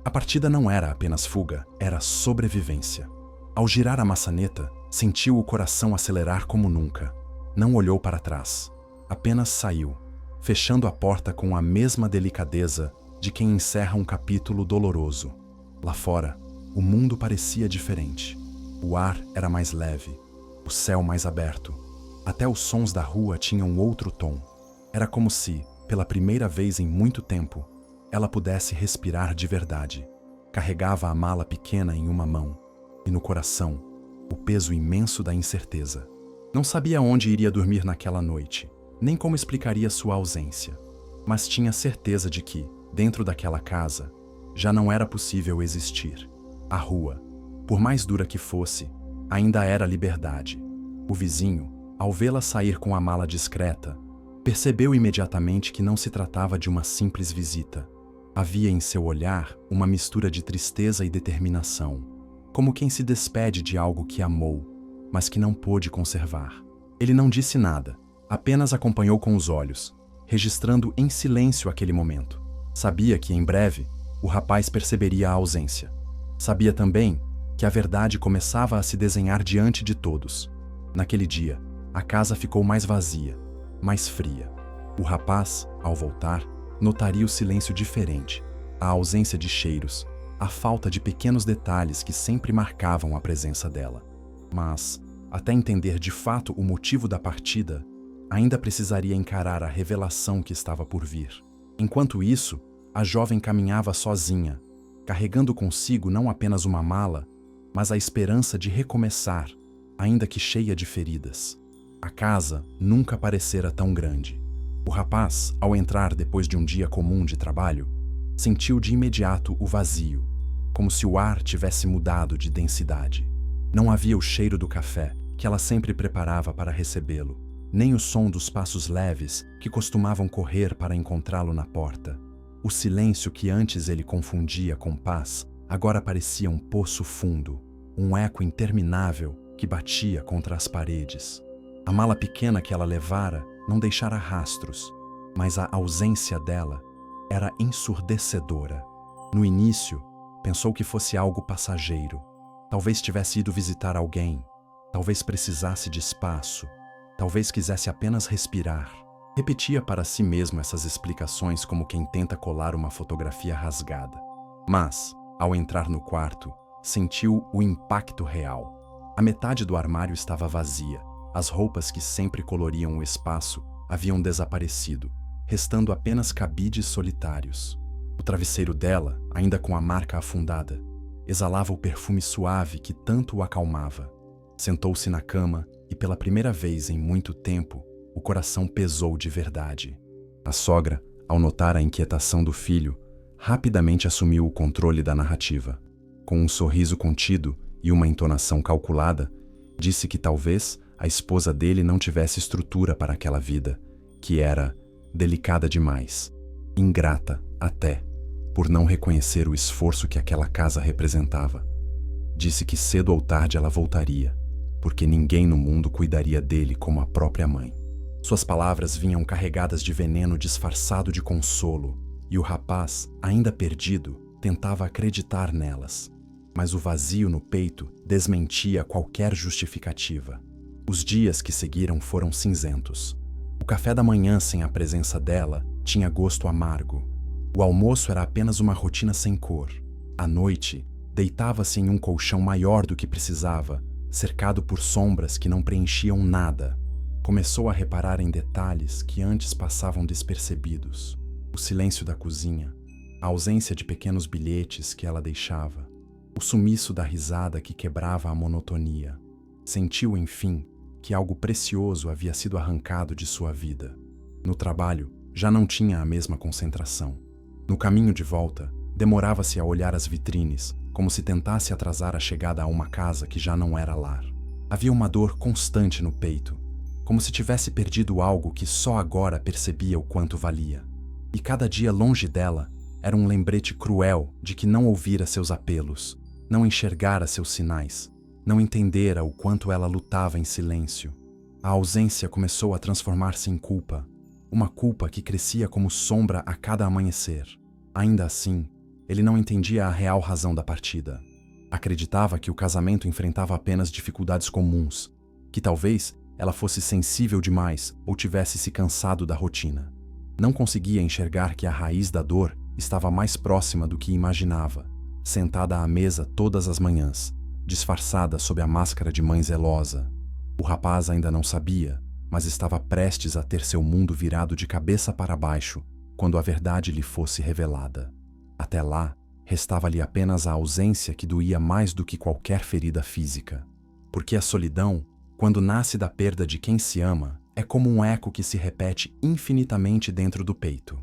A partida não era apenas fuga, era sobrevivência. Ao girar a maçaneta, sentiu o coração acelerar como nunca. Não olhou para trás, apenas saiu, fechando a porta com a mesma delicadeza de quem encerra um capítulo doloroso. Lá fora, o mundo parecia diferente. O ar era mais leve, o céu mais aberto. Até os sons da rua tinham outro tom. Era como se, pela primeira vez em muito tempo, ela pudesse respirar de verdade. Carregava a mala pequena em uma mão, e no coração, o peso imenso da incerteza. Não sabia onde iria dormir naquela noite, nem como explicaria sua ausência, mas tinha certeza de que, dentro daquela casa, já não era possível existir. A rua, por mais dura que fosse, ainda era liberdade. O vizinho, ao vê-la sair com a mala discreta, percebeu imediatamente que não se tratava de uma simples visita. Havia em seu olhar uma mistura de tristeza e determinação, como quem se despede de algo que amou, mas que não pôde conservar. Ele não disse nada, apenas acompanhou com os olhos, registrando em silêncio aquele momento. Sabia que, em breve, o rapaz perceberia a ausência. Sabia também que a verdade começava a se desenhar diante de todos. Naquele dia, a casa ficou mais vazia, mais fria. O rapaz, ao voltar, notaria o silêncio diferente, a ausência de cheiros, a falta de pequenos detalhes que sempre marcavam a presença dela. Mas, até entender de fato o motivo da partida, ainda precisaria encarar a revelação que estava por vir. Enquanto isso, a jovem caminhava sozinha, carregando consigo não apenas uma mala, mas a esperança de recomeçar, ainda que cheia de feridas. A casa nunca parecera tão grande. O rapaz, ao entrar depois de um dia comum de trabalho, sentiu de imediato o vazio, como se o ar tivesse mudado de densidade. Não havia o cheiro do café, que ela sempre preparava para recebê-lo, nem o som dos passos leves que costumavam correr para encontrá-lo na porta. O silêncio que antes ele confundia com paz, agora parecia um poço fundo, um eco interminável que batia contra as paredes. A mala pequena que ela levara não deixara rastros, mas a ausência dela era ensurdecedora. No início, pensou que fosse algo passageiro. Talvez tivesse ido visitar alguém, talvez precisasse de espaço, talvez quisesse apenas respirar. Repetia para si mesmo essas explicações como quem tenta colar uma fotografia rasgada. Mas, ao entrar no quarto, sentiu o impacto real. A metade do armário estava vazia. As roupas que sempre coloriam o espaço haviam desaparecido, restando apenas cabides solitários. O travesseiro dela, ainda com a marca afundada, exalava o perfume suave que tanto o acalmava. Sentou-se na cama e, pela primeira vez em muito tempo, o coração pesou de verdade. A sogra, ao notar a inquietação do filho, rapidamente assumiu o controle da narrativa. Com um sorriso contido e uma entonação calculada, disse que talvez a esposa dele não tivesse estrutura para aquela vida, que era delicada demais, ingrata até, por não reconhecer o esforço que aquela casa representava. Disse que cedo ou tarde ela voltaria, porque ninguém no mundo cuidaria dele como a própria mãe. Suas palavras vinham carregadas de veneno disfarçado de consolo, e o rapaz, ainda perdido, tentava acreditar nelas. Mas o vazio no peito desmentia qualquer justificativa. Os dias que seguiram foram cinzentos. O café da manhã sem a presença dela tinha gosto amargo. O almoço era apenas uma rotina sem cor. À noite, deitava-se em um colchão maior do que precisava, cercado por sombras que não preenchiam nada. Começou a reparar em detalhes que antes passavam despercebidos. O silêncio da cozinha, a ausência de pequenos bilhetes que ela deixava, o sumiço da risada que quebrava a monotonia. Sentiu, enfim, que algo precioso havia sido arrancado de sua vida. No trabalho, já não tinha a mesma concentração. No caminho de volta, demorava-se a olhar as vitrines, como se tentasse atrasar a chegada a uma casa que já não era lar. Havia uma dor constante no peito, como se tivesse perdido algo que só agora percebia o quanto valia. E cada dia longe dela era um lembrete cruel de que não ouvira seus apelos, não enxergara seus sinais, não entendera o quanto ela lutava em silêncio. A ausência começou a transformar-se em culpa, uma culpa que crescia como sombra a cada amanhecer. Ainda assim, ele não entendia a real razão da partida. Acreditava que o casamento enfrentava apenas dificuldades comuns, que talvez ela fosse sensível demais ou tivesse se cansado da rotina. Não conseguia enxergar que a raiz da dor estava mais próxima do que imaginava, sentada à mesa todas as manhãs, disfarçada sob a máscara de mãe zelosa. O rapaz ainda não sabia, mas estava prestes a ter seu mundo virado de cabeça para baixo quando a verdade lhe fosse revelada. Até lá, restava-lhe apenas a ausência que doía mais do que qualquer ferida física. Porque a solidão, quando nasce da perda de quem se ama, é como um eco que se repete infinitamente dentro do peito.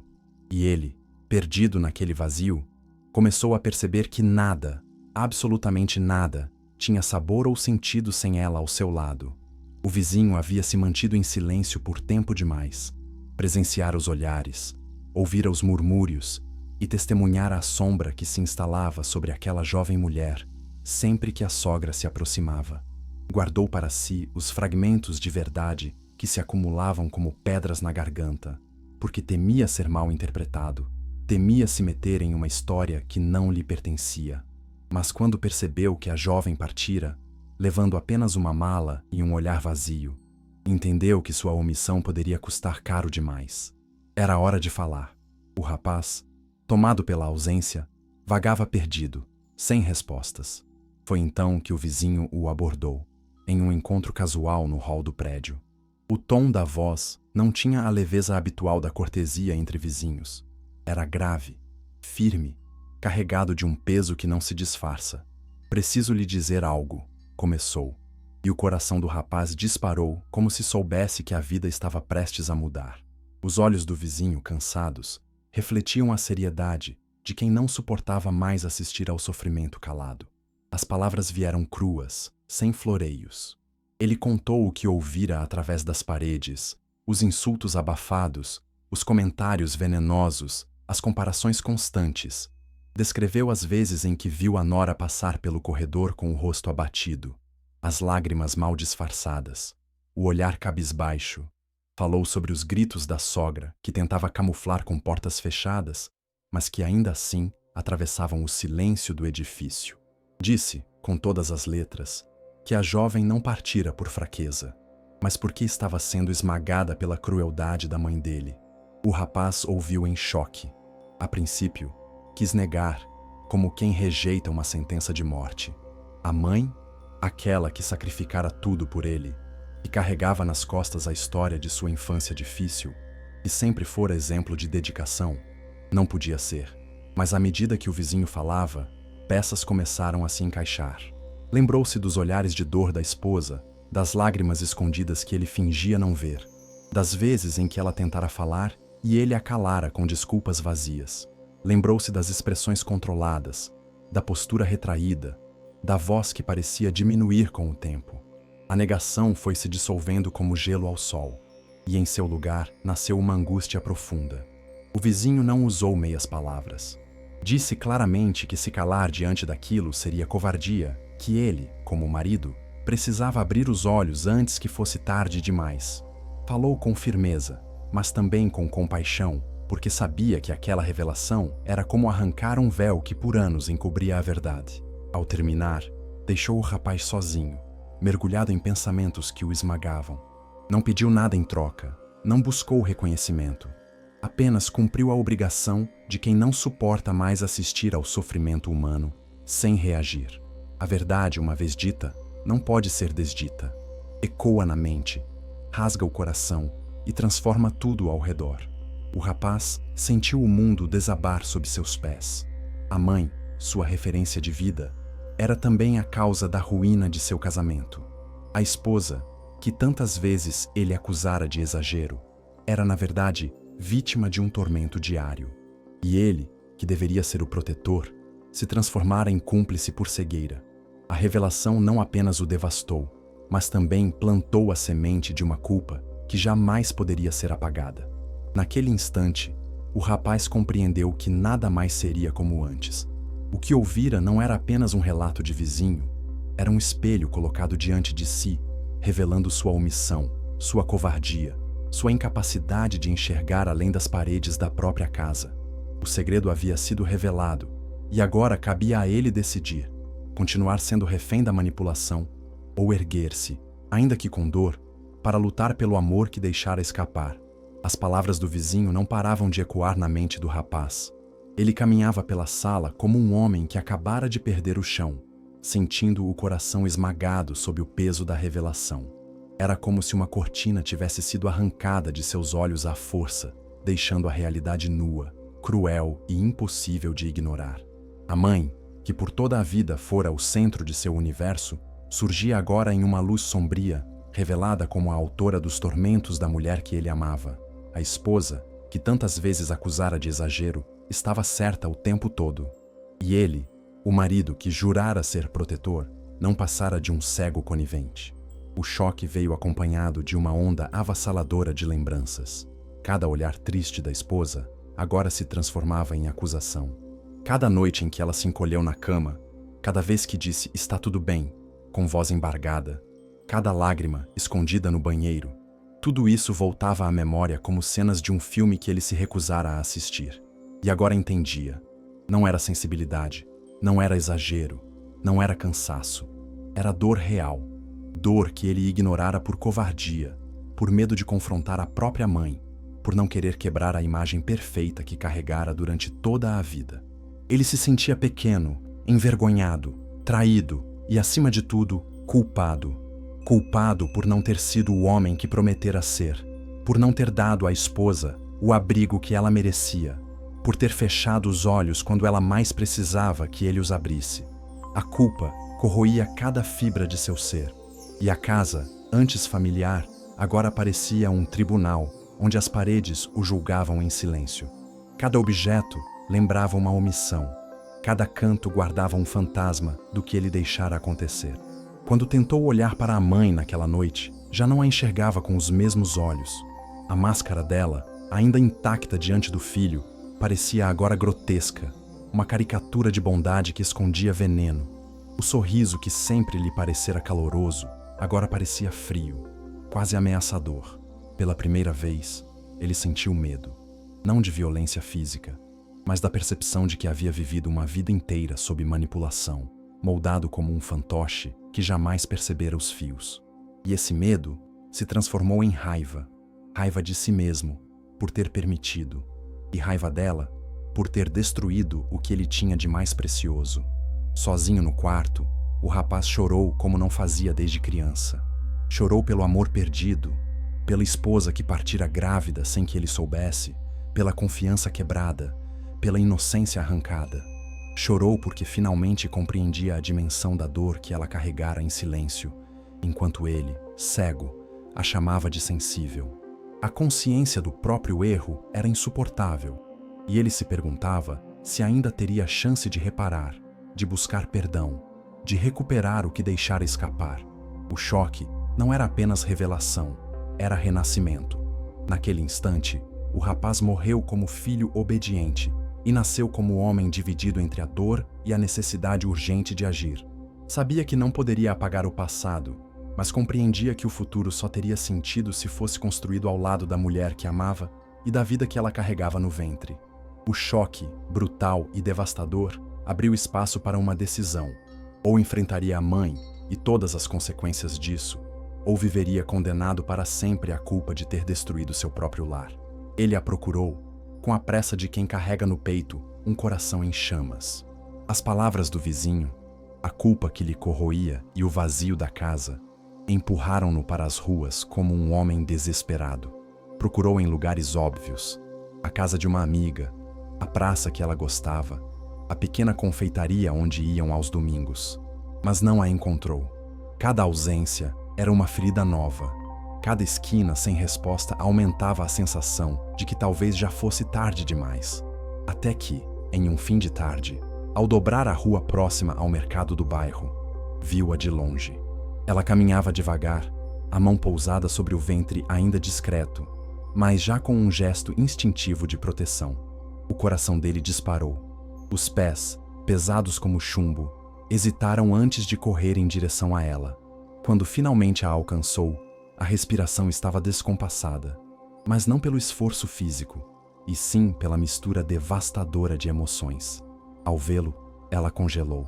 E ele, perdido naquele vazio, começou a perceber que nada, absolutamente nada, tinha sabor ou sentido sem ela ao seu lado. O vizinho havia se mantido em silêncio por tempo demais. Presenciara os olhares, ouvira os murmúrios e testemunhara a sombra que se instalava sobre aquela jovem mulher sempre que a sogra se aproximava. Guardou para si os fragmentos de verdade que se acumulavam como pedras na garganta, porque temia ser mal interpretado, temia se meter em uma história que não lhe pertencia. Mas quando percebeu que a jovem partira, levando apenas uma mala e um olhar vazio, entendeu que sua omissão poderia custar caro demais. Era hora de falar. O rapaz, tomado pela ausência, vagava perdido, sem respostas. Foi então que o vizinho o abordou, em um encontro casual no hall do prédio. O tom da voz não tinha a leveza habitual da cortesia entre vizinhos. Era grave, firme, carregado de um peso que não se disfarça. "Preciso lhe dizer algo", começou, e o coração do rapaz disparou como se soubesse que a vida estava prestes a mudar. Os olhos do vizinho, cansados, refletiam a seriedade de quem não suportava mais assistir ao sofrimento calado. As palavras vieram cruas, sem floreios. Ele contou o que ouvira através das paredes, os insultos abafados, os comentários venenosos, as comparações constantes. Descreveu as vezes em que viu a nora passar pelo corredor com o rosto abatido, as lágrimas mal disfarçadas, o olhar cabisbaixo. Falou sobre os gritos da sogra, que tentava camuflar com portas fechadas, mas que ainda assim atravessavam o silêncio do edifício. Disse, com todas as letras, que a jovem não partira por fraqueza, mas porque estava sendo esmagada pela crueldade da mãe dele. O rapaz ouviu em choque. A princípio, quis negar, como quem rejeita uma sentença de morte. A mãe, aquela que sacrificara tudo por ele, que carregava nas costas a história de sua infância difícil, e sempre fora exemplo de dedicação, não podia ser. Mas à medida que o vizinho falava, peças começaram a se encaixar. Lembrou-se dos olhares de dor da esposa, das lágrimas escondidas que ele fingia não ver, das vezes em que ela tentara falar e ele a calara com desculpas vazias. Lembrou-se das expressões controladas, da postura retraída, da voz que parecia diminuir com o tempo. A negação foi se dissolvendo como gelo ao sol, e em seu lugar nasceu uma angústia profunda. O vizinho não usou meias palavras. Disse claramente que se calar diante daquilo seria covardia, que ele, como marido, precisava abrir os olhos antes que fosse tarde demais. Falou com firmeza, mas também com compaixão, porque sabia que aquela revelação era como arrancar um véu que por anos encobria a verdade. Ao terminar, deixou o rapaz sozinho, mergulhado em pensamentos que o esmagavam. Não pediu nada em troca, não buscou reconhecimento. Apenas cumpriu a obrigação de quem não suporta mais assistir ao sofrimento humano, sem reagir. A verdade, uma vez dita, não pode ser desdita. Ecoa na mente, rasga o coração e transforma tudo ao redor. O rapaz sentiu o mundo desabar sob seus pés. A mãe, sua referência de vida, era também a causa da ruína de seu casamento. A esposa, que tantas vezes ele acusara de exagero, era na verdade vítima de um tormento diário. E ele, que deveria ser o protetor, se transformara em cúmplice por cegueira. A revelação não apenas o devastou, mas também plantou a semente de uma culpa que jamais poderia ser apagada. Naquele instante, o rapaz compreendeu que nada mais seria como antes. O que ouvira não era apenas um relato de vizinho, era um espelho colocado diante de si, revelando sua omissão, sua covardia, sua incapacidade de enxergar além das paredes da própria casa. O segredo havia sido revelado, e agora cabia a ele decidir: continuar sendo refém da manipulação ou erguer-se, ainda que com dor, para lutar pelo amor que deixara escapar. As palavras do vizinho não paravam de ecoar na mente do rapaz. Ele caminhava pela sala como um homem que acabara de perder o chão, sentindo o coração esmagado sob o peso da revelação. Era como se uma cortina tivesse sido arrancada de seus olhos à força, deixando a realidade nua, cruel e impossível de ignorar. A mãe, que por toda a vida fora o centro de seu universo, surgia agora em uma luz sombria, revelada como a autora dos tormentos da mulher que ele amava. A esposa, que tantas vezes acusara de exagero, estava certa o tempo todo. E ele, o marido que jurara ser protetor, não passara de um cego conivente. O choque veio acompanhado de uma onda avassaladora de lembranças. Cada olhar triste da esposa agora se transformava em acusação. Cada noite em que ela se encolheu na cama, cada vez que disse "está tudo bem", com voz embargada, cada lágrima escondida no banheiro, tudo isso voltava à memória como cenas de um filme que ele se recusara a assistir. E agora entendia. Não era sensibilidade, não era exagero, não era cansaço. Era dor real. Dor que ele ignorara por covardia, por medo de confrontar a própria mãe, por não querer quebrar a imagem perfeita que carregara durante toda a vida. Ele se sentia pequeno, envergonhado, traído e, acima de tudo, culpado. Culpado por não ter sido o homem que prometera ser, por não ter dado à esposa o abrigo que ela merecia, por ter fechado os olhos quando ela mais precisava que ele os abrisse. A culpa corroía cada fibra de seu ser, e a casa, antes familiar, agora parecia um tribunal onde as paredes o julgavam em silêncio. Cada objeto lembrava uma omissão, cada canto guardava um fantasma do que ele deixara acontecer. Quando tentou olhar para a mãe naquela noite, já não a enxergava com os mesmos olhos. A máscara dela, ainda intacta diante do filho, parecia agora grotesca, uma caricatura de bondade que escondia veneno. O sorriso que sempre lhe parecera caloroso, agora parecia frio, quase ameaçador. Pela primeira vez, ele sentiu medo, não de violência física, mas da percepção de que havia vivido uma vida inteira sob manipulação, moldado como um fantoche que jamais percebera os fios. E esse medo se transformou em raiva, raiva de si mesmo, por ter permitido, e raiva dela, por ter destruído o que ele tinha de mais precioso. Sozinho no quarto, o rapaz chorou como não fazia desde criança. Chorou pelo amor perdido, pela esposa que partira grávida sem que ele soubesse, pela confiança quebrada, pela inocência arrancada. Chorou porque finalmente compreendia a dimensão da dor que ela carregara em silêncio, enquanto ele, cego, a chamava de sensível. A consciência do próprio erro era insuportável, e ele se perguntava se ainda teria chance de reparar, de buscar perdão, de recuperar o que deixara escapar. O choque não era apenas revelação, era renascimento. Naquele instante, o rapaz morreu como filho obediente e nasceu como homem dividido entre a dor e a necessidade urgente de agir. Sabia que não poderia apagar o passado, mas compreendia que o futuro só teria sentido se fosse construído ao lado da mulher que amava e da vida que ela carregava no ventre. O choque, brutal e devastador, abriu espaço para uma decisão. Ou enfrentaria a mãe e todas as consequências disso, ou viveria condenado para sempre à culpa de ter destruído seu próprio lar. Ele a procurou, com a pressa de quem carrega no peito um coração em chamas. As palavras do vizinho, a culpa que lhe corroía e o vazio da casa, empurraram-no para as ruas como um homem desesperado. Procurou em lugares óbvios, a casa de uma amiga, a praça que ela gostava, a pequena confeitaria onde iam aos domingos, mas não a encontrou. Cada ausência era uma ferida nova. Cada esquina sem resposta aumentava a sensação de que talvez já fosse tarde demais. Até que, em um fim de tarde, ao dobrar a rua próxima ao mercado do bairro, viu-a de longe. Ela caminhava devagar, a mão pousada sobre o ventre ainda discreto, mas já com um gesto instintivo de proteção. O coração dele disparou. Os pés, pesados como chumbo, hesitaram antes de correr em direção a ela. Quando finalmente a alcançou, a respiração estava descompassada, mas não pelo esforço físico, e sim pela mistura devastadora de emoções. Ao vê-lo, ela congelou.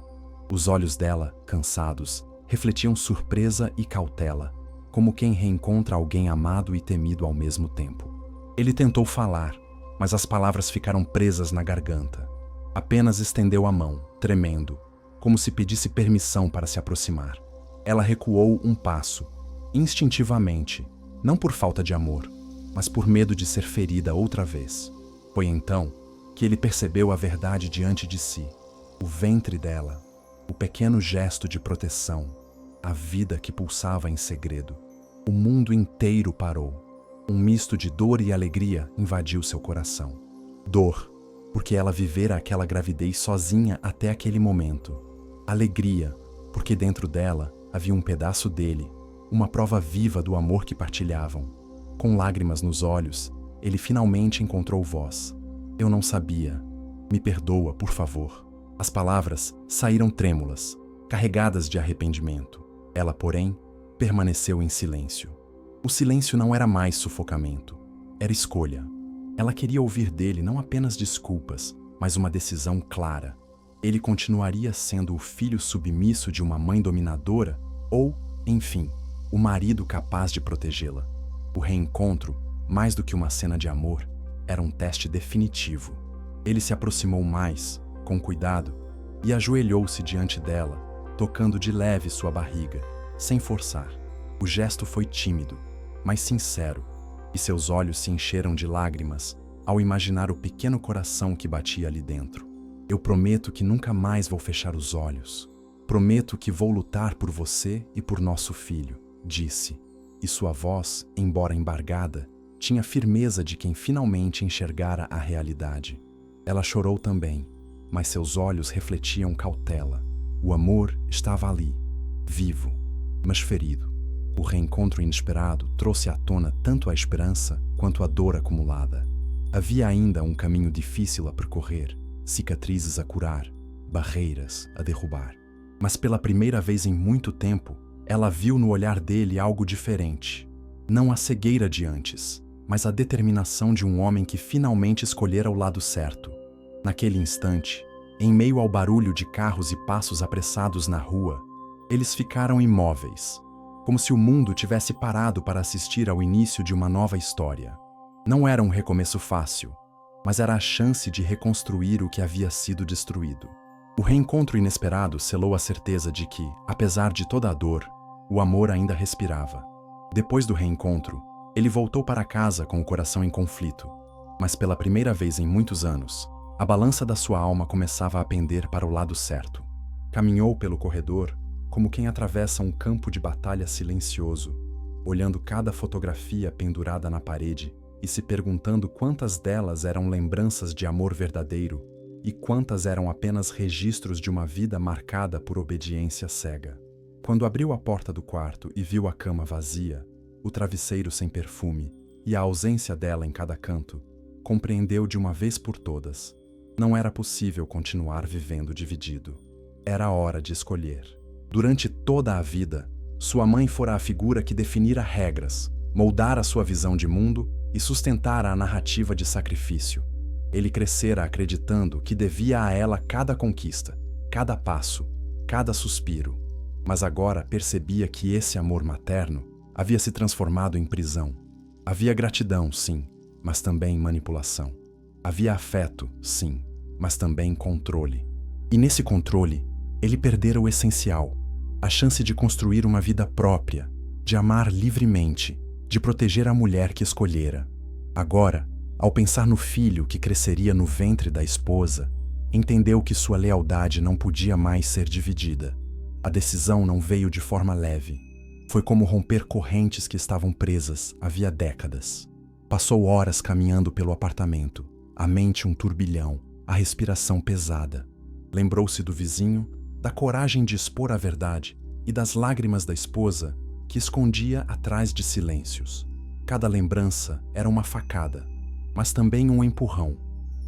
Os olhos dela, cansados, refletiam surpresa e cautela, como quem reencontra alguém amado e temido ao mesmo tempo. Ele tentou falar, mas as palavras ficaram presas na garganta. Apenas estendeu a mão, tremendo, como se pedisse permissão para se aproximar. Ela recuou um passo, instintivamente, não por falta de amor, mas por medo de ser ferida outra vez. Foi então que ele percebeu a verdade diante de si, o ventre dela, o pequeno gesto de proteção, a vida que pulsava em segredo. O mundo inteiro parou. Um misto de dor e alegria invadiu seu coração. Dor, porque ela vivera aquela gravidez sozinha até aquele momento. Alegria, porque dentro dela havia um pedaço dele, uma prova viva do amor que partilhavam. Com lágrimas nos olhos, ele finalmente encontrou voz. Eu não sabia. Me perdoa, por favor. As palavras saíram trêmulas, carregadas de arrependimento. Ela, porém, permaneceu em silêncio. O silêncio não era mais sufocamento, era escolha. Ela queria ouvir dele não apenas desculpas, mas uma decisão clara. Ele continuaria sendo o filho submisso de uma mãe dominadora ou, enfim, o marido capaz de protegê-la. O reencontro, mais do que uma cena de amor, era um teste definitivo. Ele se aproximou mais, com cuidado, e ajoelhou-se diante dela, tocando de leve sua barriga, sem forçar. O gesto foi tímido, mas sincero, e seus olhos se encheram de lágrimas ao imaginar o pequeno coração que batia ali dentro. Eu prometo que nunca mais vou fechar os olhos. Prometo que vou lutar por você e por nosso filho, disse, e sua voz, embora embargada, tinha firmeza de quem finalmente enxergara a realidade. Ela chorou também, mas seus olhos refletiam cautela. O amor estava ali, vivo, mas ferido. O reencontro inesperado trouxe à tona tanto a esperança quanto a dor acumulada. Havia ainda um caminho difícil a percorrer, cicatrizes a curar, barreiras a derrubar. Mas pela primeira vez em muito tempo, ela viu no olhar dele algo diferente. Não a cegueira de antes, mas a determinação de um homem que finalmente escolhera o lado certo. Naquele instante, em meio ao barulho de carros e passos apressados na rua, eles ficaram imóveis, como se o mundo tivesse parado para assistir ao início de uma nova história. Não era um recomeço fácil, mas era a chance de reconstruir o que havia sido destruído. O reencontro inesperado selou a certeza de que, apesar de toda a dor, o amor ainda respirava. Depois do reencontro, ele voltou para casa com o coração em conflito, mas pela primeira vez em muitos anos, a balança da sua alma começava a pender para o lado certo. Caminhou pelo corredor como quem atravessa um campo de batalha silencioso, olhando cada fotografia pendurada na parede e se perguntando quantas delas eram lembranças de amor verdadeiro e quantas eram apenas registros de uma vida marcada por obediência cega. Quando abriu a porta do quarto e viu a cama vazia, o travesseiro sem perfume e a ausência dela em cada canto, compreendeu de uma vez por todas. Não era possível continuar vivendo dividido. Era hora de escolher. Durante toda a vida, sua mãe fora a figura que definira regras, moldara sua visão de mundo e sustentara a narrativa de sacrifício. Ele crescera acreditando que devia a ela cada conquista, cada passo, cada suspiro. Mas agora percebia que esse amor materno havia se transformado em prisão. Havia gratidão, sim, mas também manipulação. Havia afeto, sim, mas também controle. E nesse controle, ele perdera o essencial, a chance de construir uma vida própria, de amar livremente, de proteger a mulher que escolhera. Agora, ao pensar no filho que cresceria no ventre da esposa, entendeu que sua lealdade não podia mais ser dividida. A decisão não veio de forma leve. Foi como romper correntes que estavam presas havia décadas. Passou horas caminhando pelo apartamento, a mente um turbilhão, a respiração pesada. Lembrou-se do vizinho, da coragem de expor a verdade e das lágrimas da esposa que escondia atrás de silêncios. Cada lembrança era uma facada, mas também um empurrão.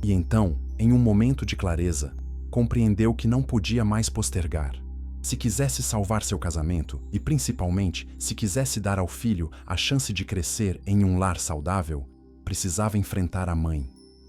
E então, em um momento de clareza, compreendeu que não podia mais postergar. Se quisesse salvar seu casamento e, principalmente, se quisesse dar ao filho a chance de crescer em um lar saudável, precisava enfrentar a mãe.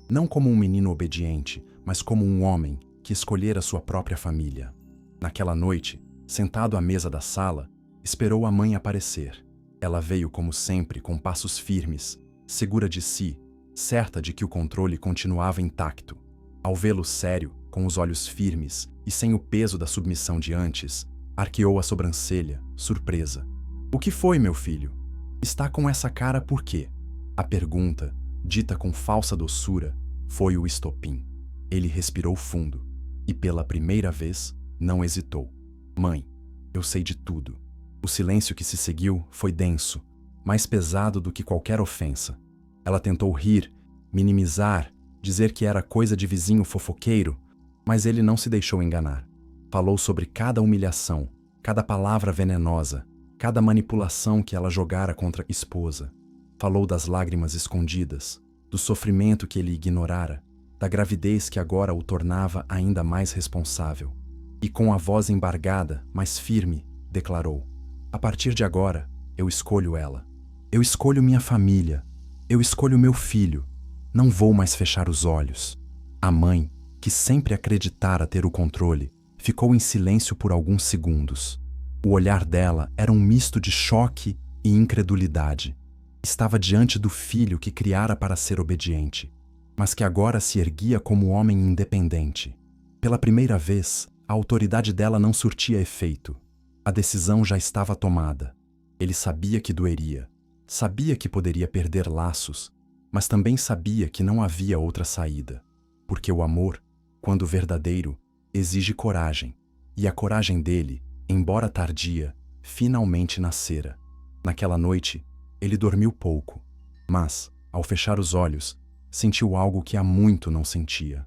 Não como um menino obediente, mas como um homem que escolhera sua própria família. Naquela noite, sentado à mesa da sala, esperou a mãe aparecer. Ela veio como sempre com passos firmes, segura de si, certa de que o controle continuava intacto. Ao vê-lo sério, com os olhos firmes e sem o peso da submissão de antes, arqueou a sobrancelha, surpresa. "O que foi, meu filho? Está com essa cara por quê?" A pergunta, dita com falsa doçura, foi o estopim. Ele respirou fundo e, pela primeira vez, não hesitou. "Mãe, eu sei de tudo." O silêncio que se seguiu foi denso, mais pesado do que qualquer ofensa. Ela tentou rir, minimizar, dizer que era coisa de vizinho fofoqueiro, mas ele não se deixou enganar. Falou sobre cada humilhação, cada palavra venenosa, cada manipulação que ela jogara contra a esposa. Falou das lágrimas escondidas, do sofrimento que ele ignorara, da gravidez que agora o tornava ainda mais responsável. E com a voz embargada, mas firme, declarou: "A partir de agora, eu escolho ela. Eu escolho minha família. Eu escolho meu filho. Não vou mais fechar os olhos." A mãe, que sempre acreditara ter o controle, ficou em silêncio por alguns segundos. O olhar dela era um misto de choque e incredulidade. Estava diante do filho que criara para ser obediente, mas que agora se erguia como homem independente. Pela primeira vez, a autoridade dela não surtia efeito. A decisão já estava tomada. Ele sabia que doeria, sabia que poderia perder laços, mas também sabia que não havia outra saída, porque o amor, quando verdadeiro, exige coragem, e a coragem dele, embora tardia, finalmente nascera. Naquela noite, ele dormiu pouco, mas, ao fechar os olhos, sentiu algo que há muito não sentia: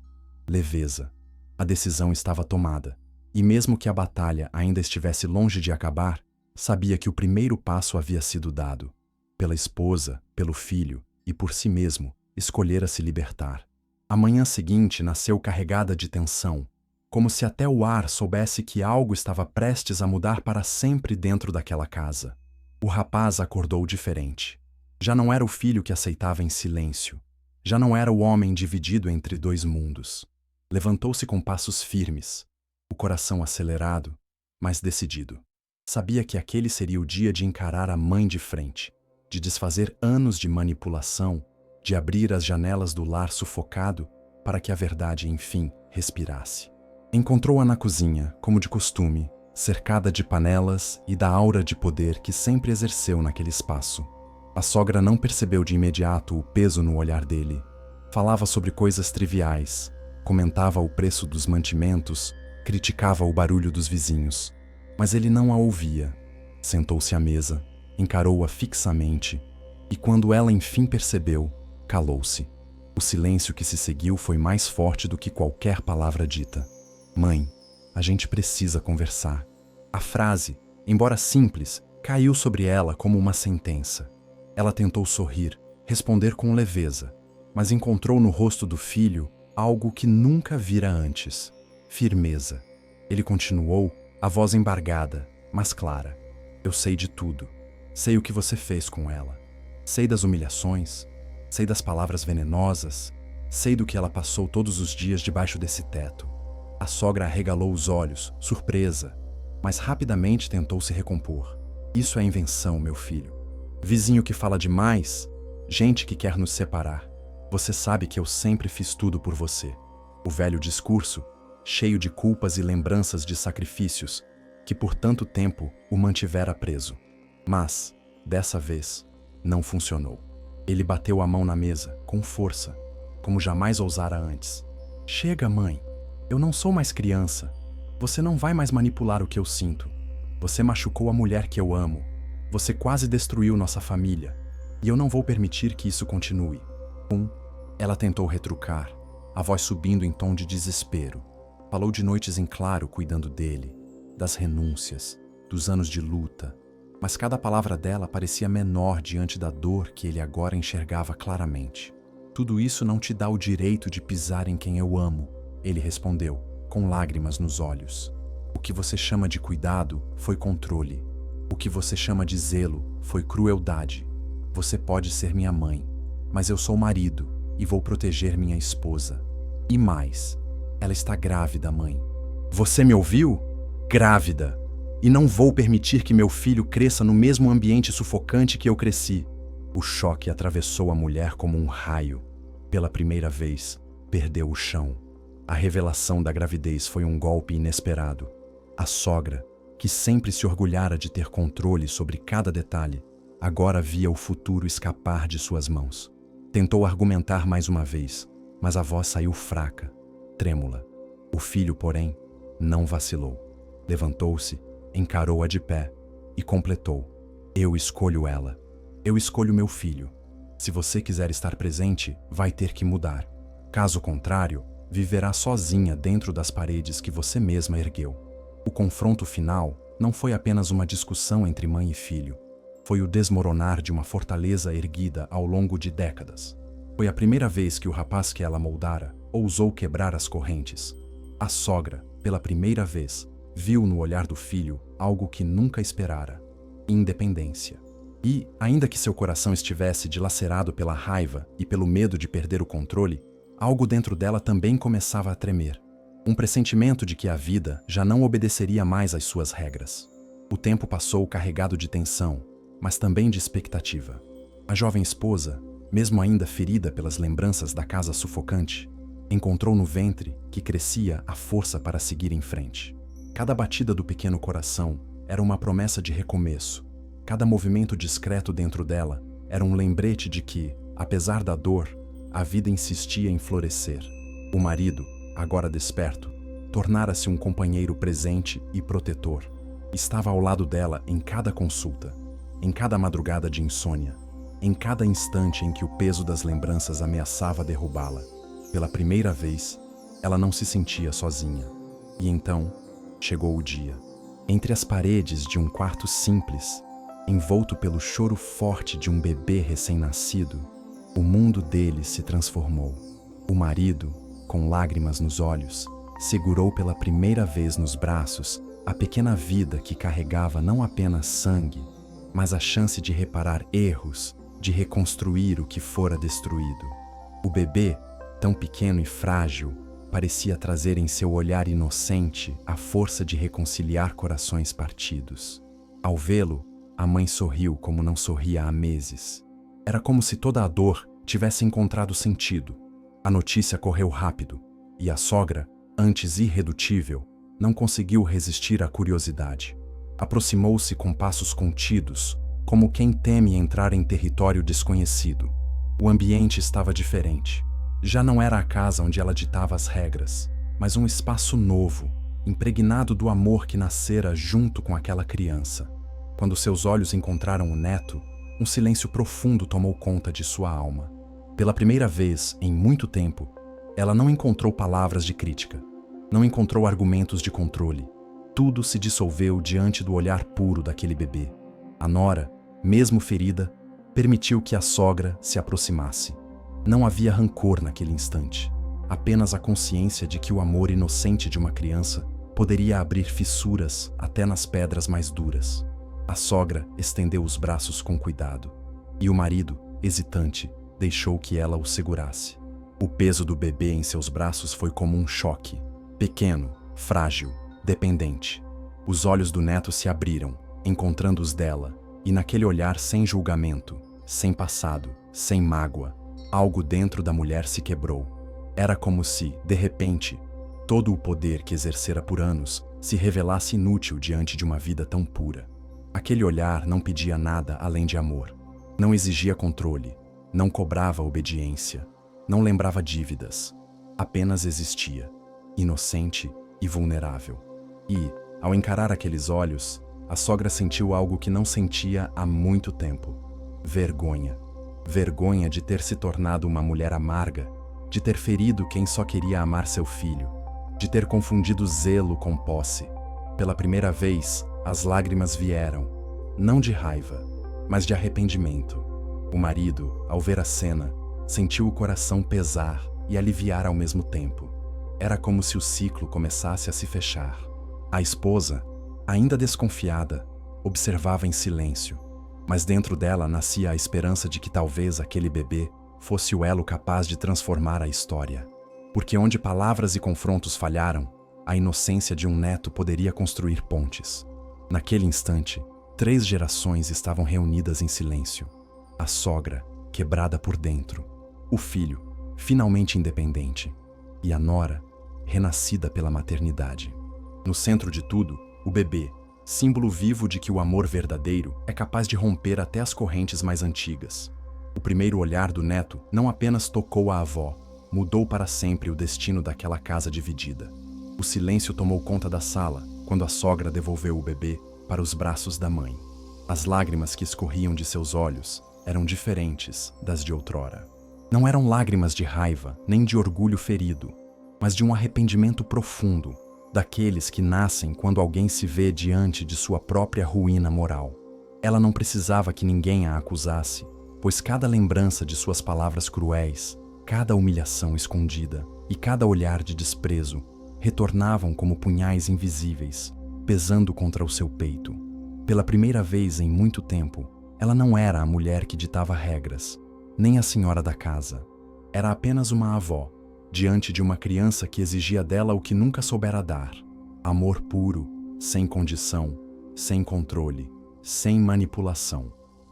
leveza. A decisão estava tomada, e mesmo que a batalha ainda estivesse longe de acabar, Sabia que o primeiro passo havia sido dado. Pela esposa, pelo filho e por si mesmo, escolhera se libertar. A manhã seguinte nasceu carregada de tensão, como se até o ar soubesse que algo estava prestes a mudar para sempre dentro daquela casa. O rapaz acordou diferente. Já não era o filho que aceitava em silêncio. Já não era o homem dividido entre dois mundos. Levantou-se com passos firmes, o coração acelerado, mas decidido. Sabia que aquele seria o dia de encarar a mãe de frente, de desfazer anos de manipulação, de abrir as janelas do lar sufocado para que a verdade, enfim, respirasse. Encontrou-a na cozinha, como de costume, cercada de panelas e da aura de poder que sempre exerceu naquele espaço. A sogra não percebeu de imediato o peso no olhar dele. Falava sobre coisas triviais, comentava o preço dos mantimentos, criticava o barulho dos vizinhos. Mas ele não a ouvia. Sentou-se à mesa, encarou-a fixamente e, quando ela enfim percebeu, calou-se. O silêncio que se seguiu foi mais forte do que qualquer palavra dita. Mãe, a gente precisa conversar. A frase, embora simples, caiu sobre ela como uma sentença. Ela tentou sorrir, responder com leveza, mas encontrou no rosto do filho algo que nunca vira antes: firmeza. Ele continuou, a voz embargada, mas clara. Eu sei de tudo. Sei o que você fez com ela. Sei das humilhações. Sei das palavras venenosas. Sei do que ela passou todos os dias debaixo desse teto. A sogra arregalou os olhos, surpresa, mas rapidamente tentou se recompor. Isso é invenção, meu filho. Vizinho que fala demais, gente que quer nos separar. Você sabe que eu sempre fiz tudo por você. O velho discurso, cheio de culpas e lembranças de sacrifícios, que por tanto tempo o mantivera preso. Mas, dessa vez, não funcionou. Ele bateu a mão na mesa, com força, como jamais ousara antes. Chega, mãe. Eu não sou mais criança. Você não vai mais manipular o que eu sinto. Você machucou a mulher que eu amo. Você quase destruiu nossa família. E eu não vou permitir que isso continue. Ela tentou retrucar, a voz subindo em tom de desespero. Falou de noites em claro cuidando dele, das renúncias, dos anos de luta, mas cada palavra dela parecia menor diante da dor que ele agora enxergava claramente. Tudo isso não te dá o direito de pisar em quem eu amo, ele respondeu, com lágrimas nos olhos. O que você chama de cuidado foi controle. O que você chama de zelo foi crueldade. Você pode ser minha mãe, mas eu sou marido e vou proteger minha esposa. E mais, ela está grávida, mãe. Você me ouviu? Grávida. E não vou permitir que meu filho cresça no mesmo ambiente sufocante que eu cresci. O choque atravessou a mulher como um raio. Pela primeira vez, perdeu o chão. A revelação da gravidez foi um golpe inesperado. A sogra, que sempre se orgulhara de ter controle sobre cada detalhe, agora via o futuro escapar de suas mãos. Tentou argumentar mais uma vez, mas a voz saiu fraca, trêmula. O filho, porém, não vacilou. Levantou-se, encarou-a de pé e completou: Eu escolho ela. Eu escolho meu filho. Se você quiser estar presente, vai ter que mudar. Caso contrário, viverá sozinha dentro das paredes que você mesma ergueu. O confronto final não foi apenas uma discussão entre mãe e filho. Foi o desmoronar de uma fortaleza erguida ao longo de décadas. Foi a primeira vez que o rapaz que ela moldara ousou quebrar as correntes. A sogra, pela primeira vez, viu no olhar do filho algo que nunca esperara: independência. E, ainda que seu coração estivesse dilacerado pela raiva e pelo medo de perder o controle, algo dentro dela também começava a tremer. Um pressentimento de que a vida já não obedeceria mais às suas regras. O tempo passou carregado de tensão, mas também de expectativa. A jovem esposa, mesmo ainda ferida pelas lembranças da casa sufocante, encontrou no ventre que crescia a força para seguir em frente. Cada batida do pequeno coração era uma promessa de recomeço. Cada movimento discreto dentro dela era um lembrete de que, apesar da dor, a vida insistia em florescer. O marido, agora desperto, tornara-se um companheiro presente e protetor. Estava ao lado dela em cada consulta, em cada madrugada de insônia, em cada instante em que o peso das lembranças ameaçava derrubá-la. Pela primeira vez, ela não se sentia sozinha. E então, chegou o dia. Entre as paredes de um quarto simples, envolto pelo choro forte de um bebê recém-nascido, o mundo dele se transformou. O marido, com lágrimas nos olhos, segurou pela primeira vez nos braços a pequena vida que carregava não apenas sangue, mas a chance de reparar erros, de reconstruir o que fora destruído. O bebê, tão pequeno e frágil, parecia trazer em seu olhar inocente a força de reconciliar corações partidos. Ao vê-lo, a mãe sorriu como não sorria há meses. Era como se toda a dor tivesse encontrado sentido. A notícia correu rápido, e a sogra, antes irredutível, não conseguiu resistir à curiosidade. Aproximou-se com passos contidos, como quem teme entrar em território desconhecido. O ambiente estava diferente. Já não era a casa onde ela ditava as regras, mas um espaço novo, impregnado do amor que nascera junto com aquela criança. Quando seus olhos encontraram o neto, um silêncio profundo tomou conta de sua alma. Pela primeira vez em muito tempo, ela não encontrou palavras de crítica, não encontrou argumentos de controle. Tudo se dissolveu diante do olhar puro daquele bebê. A nora, mesmo ferida, permitiu que a sogra se aproximasse. Não havia rancor naquele instante, apenas a consciência de que o amor inocente de uma criança poderia abrir fissuras até nas pedras mais duras. A sogra estendeu os braços com cuidado, e o marido, hesitante, deixou que ela o segurasse. O peso do bebê em seus braços foi como um choque. Pequeno, frágil, dependente. Os olhos do neto se abriram, encontrando os dela, e naquele olhar sem julgamento, sem passado, sem mágoa, algo dentro da mulher se quebrou. Era como se, de repente, todo o poder que exercera por anos se revelasse inútil diante de uma vida tão pura. Aquele olhar não pedia nada além de amor. Não exigia controle, não cobrava obediência, não lembrava dívidas. Apenas existia, inocente e vulnerável. E, ao encarar aqueles olhos, a sogra sentiu algo que não sentia há muito tempo: vergonha. Vergonha de ter se tornado uma mulher amarga, de ter ferido quem só queria amar seu filho, de ter confundido zelo com posse. Pela primeira vez, as lágrimas vieram, não de raiva, mas de arrependimento. O marido, ao ver a cena, sentiu o coração pesar e aliviar ao mesmo tempo. Era como se o ciclo começasse a se fechar. A esposa, ainda desconfiada, observava em silêncio, mas dentro dela nascia a esperança de que talvez aquele bebê fosse o elo capaz de transformar a história. Porque onde palavras e confrontos falharam, a inocência de um neto poderia construir pontes. Naquele instante, 3 gerações estavam reunidas em silêncio. A sogra, quebrada por dentro. O filho, finalmente independente. E a nora, renascida pela maternidade. No centro de tudo, o bebê, símbolo vivo de que o amor verdadeiro é capaz de romper até as correntes mais antigas. O primeiro olhar do neto não apenas tocou a avó, mudou para sempre o destino daquela casa dividida. O silêncio tomou conta da sala quando a sogra devolveu o bebê para os braços da mãe. As lágrimas que escorriam de seus olhos eram diferentes das de outrora. Não eram lágrimas de raiva nem de orgulho ferido, mas de um arrependimento profundo, daqueles que nascem quando alguém se vê diante de sua própria ruína moral. Ela não precisava que ninguém a acusasse, pois cada lembrança de suas palavras cruéis, cada humilhação escondida e cada olhar de desprezo retornavam como punhais invisíveis, pesando contra o seu peito. Pela primeira vez em muito tempo, ela não era a mulher que ditava regras, nem a senhora da casa. Era apenas uma avó, diante de uma criança que exigia dela o que nunca soubera dar: amor puro, sem condição, sem controle, sem manipulação.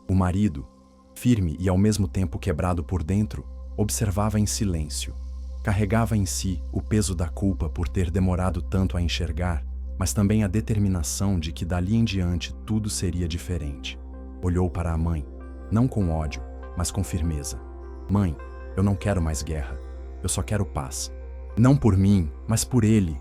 O marido, firme e ao mesmo tempo quebrado por dentro, observava em silêncio. Carregava em si o peso da culpa por ter demorado tanto a enxergar, mas também a determinação de que dali em diante tudo seria diferente. Olhou para a mãe, não com ódio, mas com firmeza. Mãe, eu não quero mais guerra. Eu só quero paz. Não por mim, mas por ele,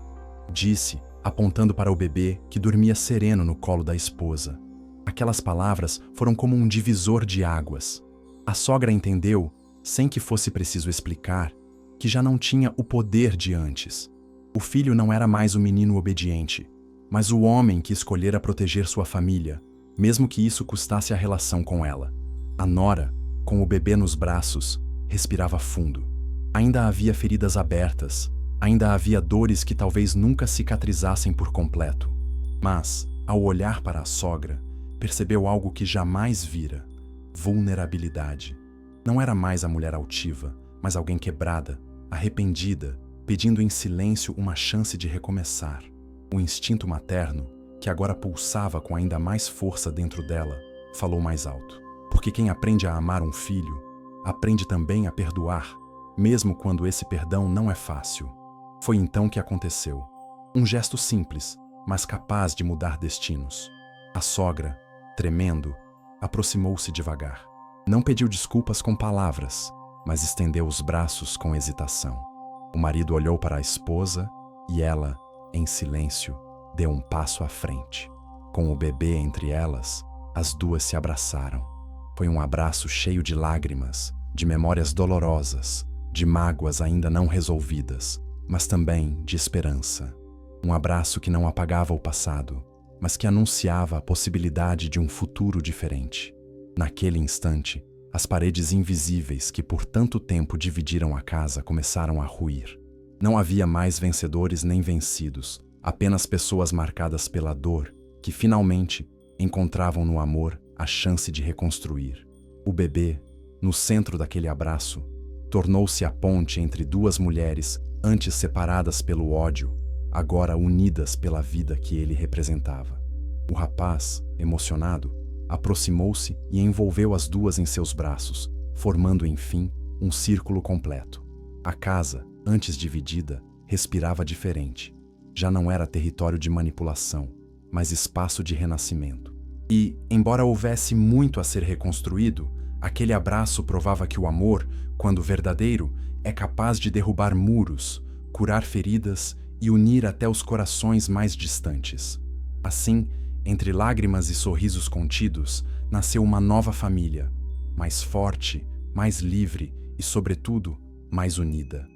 disse, apontando para o bebê que dormia sereno no colo da esposa. Aquelas palavras foram como um divisor de águas. A sogra entendeu, sem que fosse preciso explicar, que já não tinha o poder de antes. O filho não era mais o menino obediente, mas o homem que escolhera proteger sua família, mesmo que isso custasse a relação com ela. A nora, com o bebê nos braços, respirava fundo. Ainda havia feridas abertas, ainda havia dores que talvez nunca cicatrizassem por completo. Mas, ao olhar para a sogra, percebeu algo que jamais vira: vulnerabilidade. Não era mais a mulher altiva, mas alguém quebrada, arrependida, pedindo em silêncio uma chance de recomeçar. O instinto materno, que agora pulsava com ainda mais força dentro dela, falou mais alto. Porque quem aprende a amar um filho, aprende também a perdoar, mesmo quando esse perdão não é fácil. Foi então que aconteceu. Um gesto simples, mas capaz de mudar destinos. A sogra, tremendo, aproximou-se devagar. Não pediu desculpas com palavras, mas estendeu os braços com hesitação. O marido olhou para a esposa e ela, em silêncio, deu um passo à frente. Com o bebê entre elas, as duas se abraçaram. Foi um abraço cheio de lágrimas, de memórias dolorosas, de mágoas ainda não resolvidas, mas também de esperança. Um abraço que não apagava o passado, mas que anunciava a possibilidade de um futuro diferente. Naquele instante, as paredes invisíveis que por tanto tempo dividiram a casa começaram a ruir. Não havia mais vencedores nem vencidos, apenas pessoas marcadas pela dor que finalmente encontravam no amor a chance de reconstruir. O bebê, no centro daquele abraço, tornou-se a ponte entre duas mulheres antes separadas pelo ódio, agora unidas pela vida que ele representava. O rapaz, emocionado, aproximou-se e envolveu as duas em seus braços, formando, enfim, um círculo completo. A casa, antes dividida, respirava diferente. Já não era território de manipulação, mas espaço de renascimento. E, embora houvesse muito a ser reconstruído, aquele abraço provava que o amor, quando verdadeiro, é capaz de derrubar muros, curar feridas e unir até os corações mais distantes. Assim, entre lágrimas e sorrisos contidos, nasceu uma nova família, mais forte, mais livre e, sobretudo, mais unida.